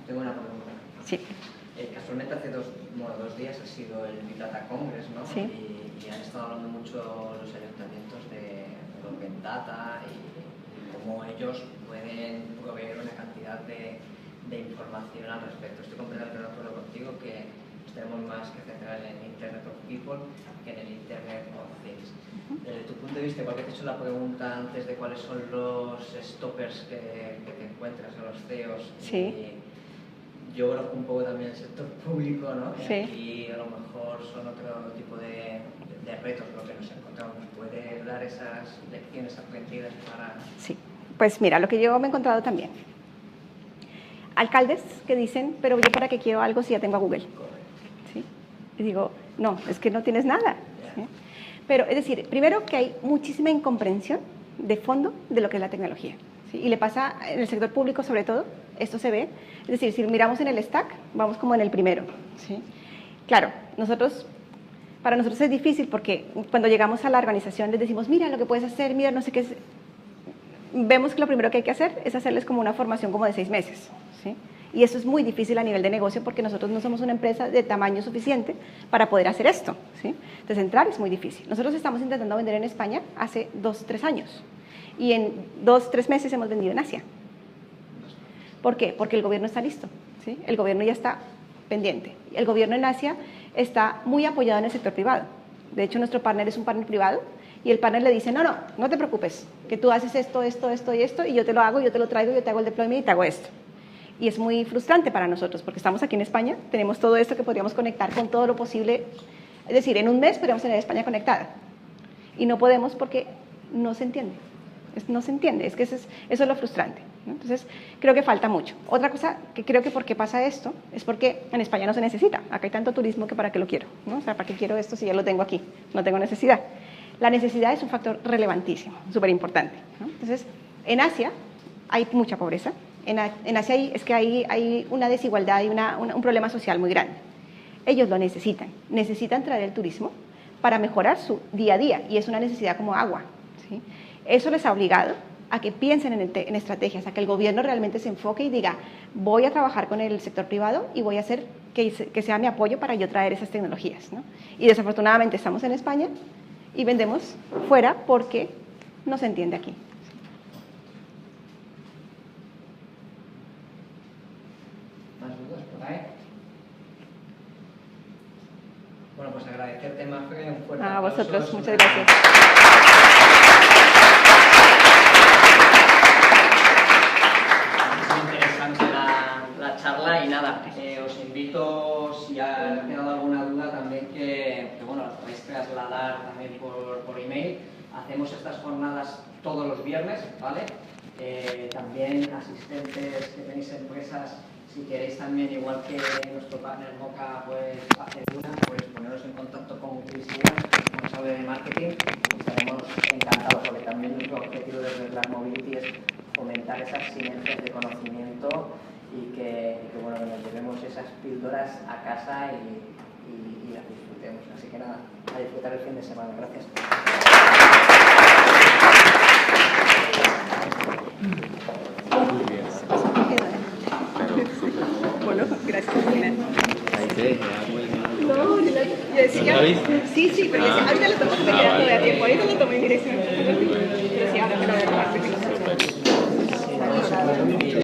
Tengo una pregunta. Sí. Casualmente hace 2 días ha sido el Big Data Congress, ¿no? Sí. Y han estado hablando mucho los ayuntamientos de Open Data y cómo ellos pueden proveer una cantidad de información al respecto. Estoy completamente de acuerdo contigo que tenemos más que centrar en Internet of People que en el Internet of Things. Desde tu punto de vista, igual que te he hecho la pregunta antes de cuáles son los stoppers que te encuentras en los CEOs, sí. Yo conozco un poco también el sector público, ¿no? Sí. Y a lo mejor son otro tipo de retos lo que nos encontramos. ¿Puede dar esas lecciones aprendidas para...? Sí, pues mira, lo que yo me he encontrado también. alcaldes que dicen, pero yo para qué quiero algo si ya tengo a Google. ¿Sí? Y digo, no, es que no tienes nada. ¿Sí? Pero es decir, primero que hay muchísima incomprensión de fondo de lo que es la tecnología. ¿Sí? Y le pasa en el sector público sobre todo, esto se ve. Es decir, si miramos en el stack, vamos como en el primero. ¿Sí? Claro, para nosotros es difícil porque cuando llegamos a la organización les decimos, mira lo que puedes hacer, mira no sé qué es. Vemos que lo primero que hay que hacer es hacerles como una formación como de 6 meses. ¿Sí? Y eso es muy difícil a nivel de negocio porque nosotros no somos una empresa de tamaño suficiente para poder hacer esto. ¿Sí? Entonces entrar es muy difícil. Nosotros estamos intentando vender en España hace 2-3 años y en 2-3 meses hemos vendido en Asia. ¿Por qué? Porque el gobierno está listo. ¿Sí? El gobierno ya está pendiente. El gobierno en Asia está muy apoyado en el sector privado. De hecho, nuestro partner es un partner privado y el partner le dice, no te preocupes, que tú haces esto y esto y yo te lo hago, yo te lo traigo, yo te hago el deployment y te hago esto. Y es muy frustrante para nosotros porque estamos aquí en España, tenemos todo esto que podríamos conectar con todo lo posible. Es decir, en un mes podríamos tener España conectada y no podemos porque no se entiende. No se entiende, es que eso es lo frustrante, ¿no? Entonces, creo que falta mucho. Otra cosa que creo que por qué pasa esto es porque en España no se necesita. Acá hay tanto turismo que para qué lo quiero, ¿no? O sea, ¿para qué quiero esto si ya lo tengo aquí? No tengo necesidad. La necesidad es un factor relevantísimo, súper importante, ¿no? Entonces, en Asia hay mucha pobreza. En Asia hay una desigualdad y un problema social muy grande. Ellos lo necesitan traer el turismo para mejorar su día a día y es una necesidad como agua, ¿sí? Eso les ha obligado a que piensen en estrategias, a que el gobierno realmente se enfoque y diga, voy a trabajar con el sector privado y voy a hacer que sea mi apoyo para yo traer esas tecnologías, ¿no? Y desafortunadamente estamos en España y vendemos fuera porque no se entiende aquí. ¿Más dudas por ahí? Bueno, pues agradecerte, Mafre, un fuerte A aplauso. vosotros, muchas gracias. Muy interesante la charla y nada, os invito, si ha quedado alguna duda también, que bueno, las podéis trasladar también por email. Hacemos estas jornadas todos los viernes, ¿vale? También asistentes que tenéis empresas, si queréis también, igual que nuestro partner Moca, pues hacer una, pues poneros en contacto con Cristina, responsable de marketing, y estaremos encantados, porque también nuestro objetivo desde Black Mobility es fomentar esas sinergias de conocimiento y que bueno, que nos llevemos esas píldoras a casa y las disfrutemos. Así que nada, a disfrutar el fin de semana. Gracias. Bueno, gracias, Lina. No, yo decía, sí, pero yo decía, ahorita lo tomo, me queda todavía tiempo, ahorita lo tomo en dirección.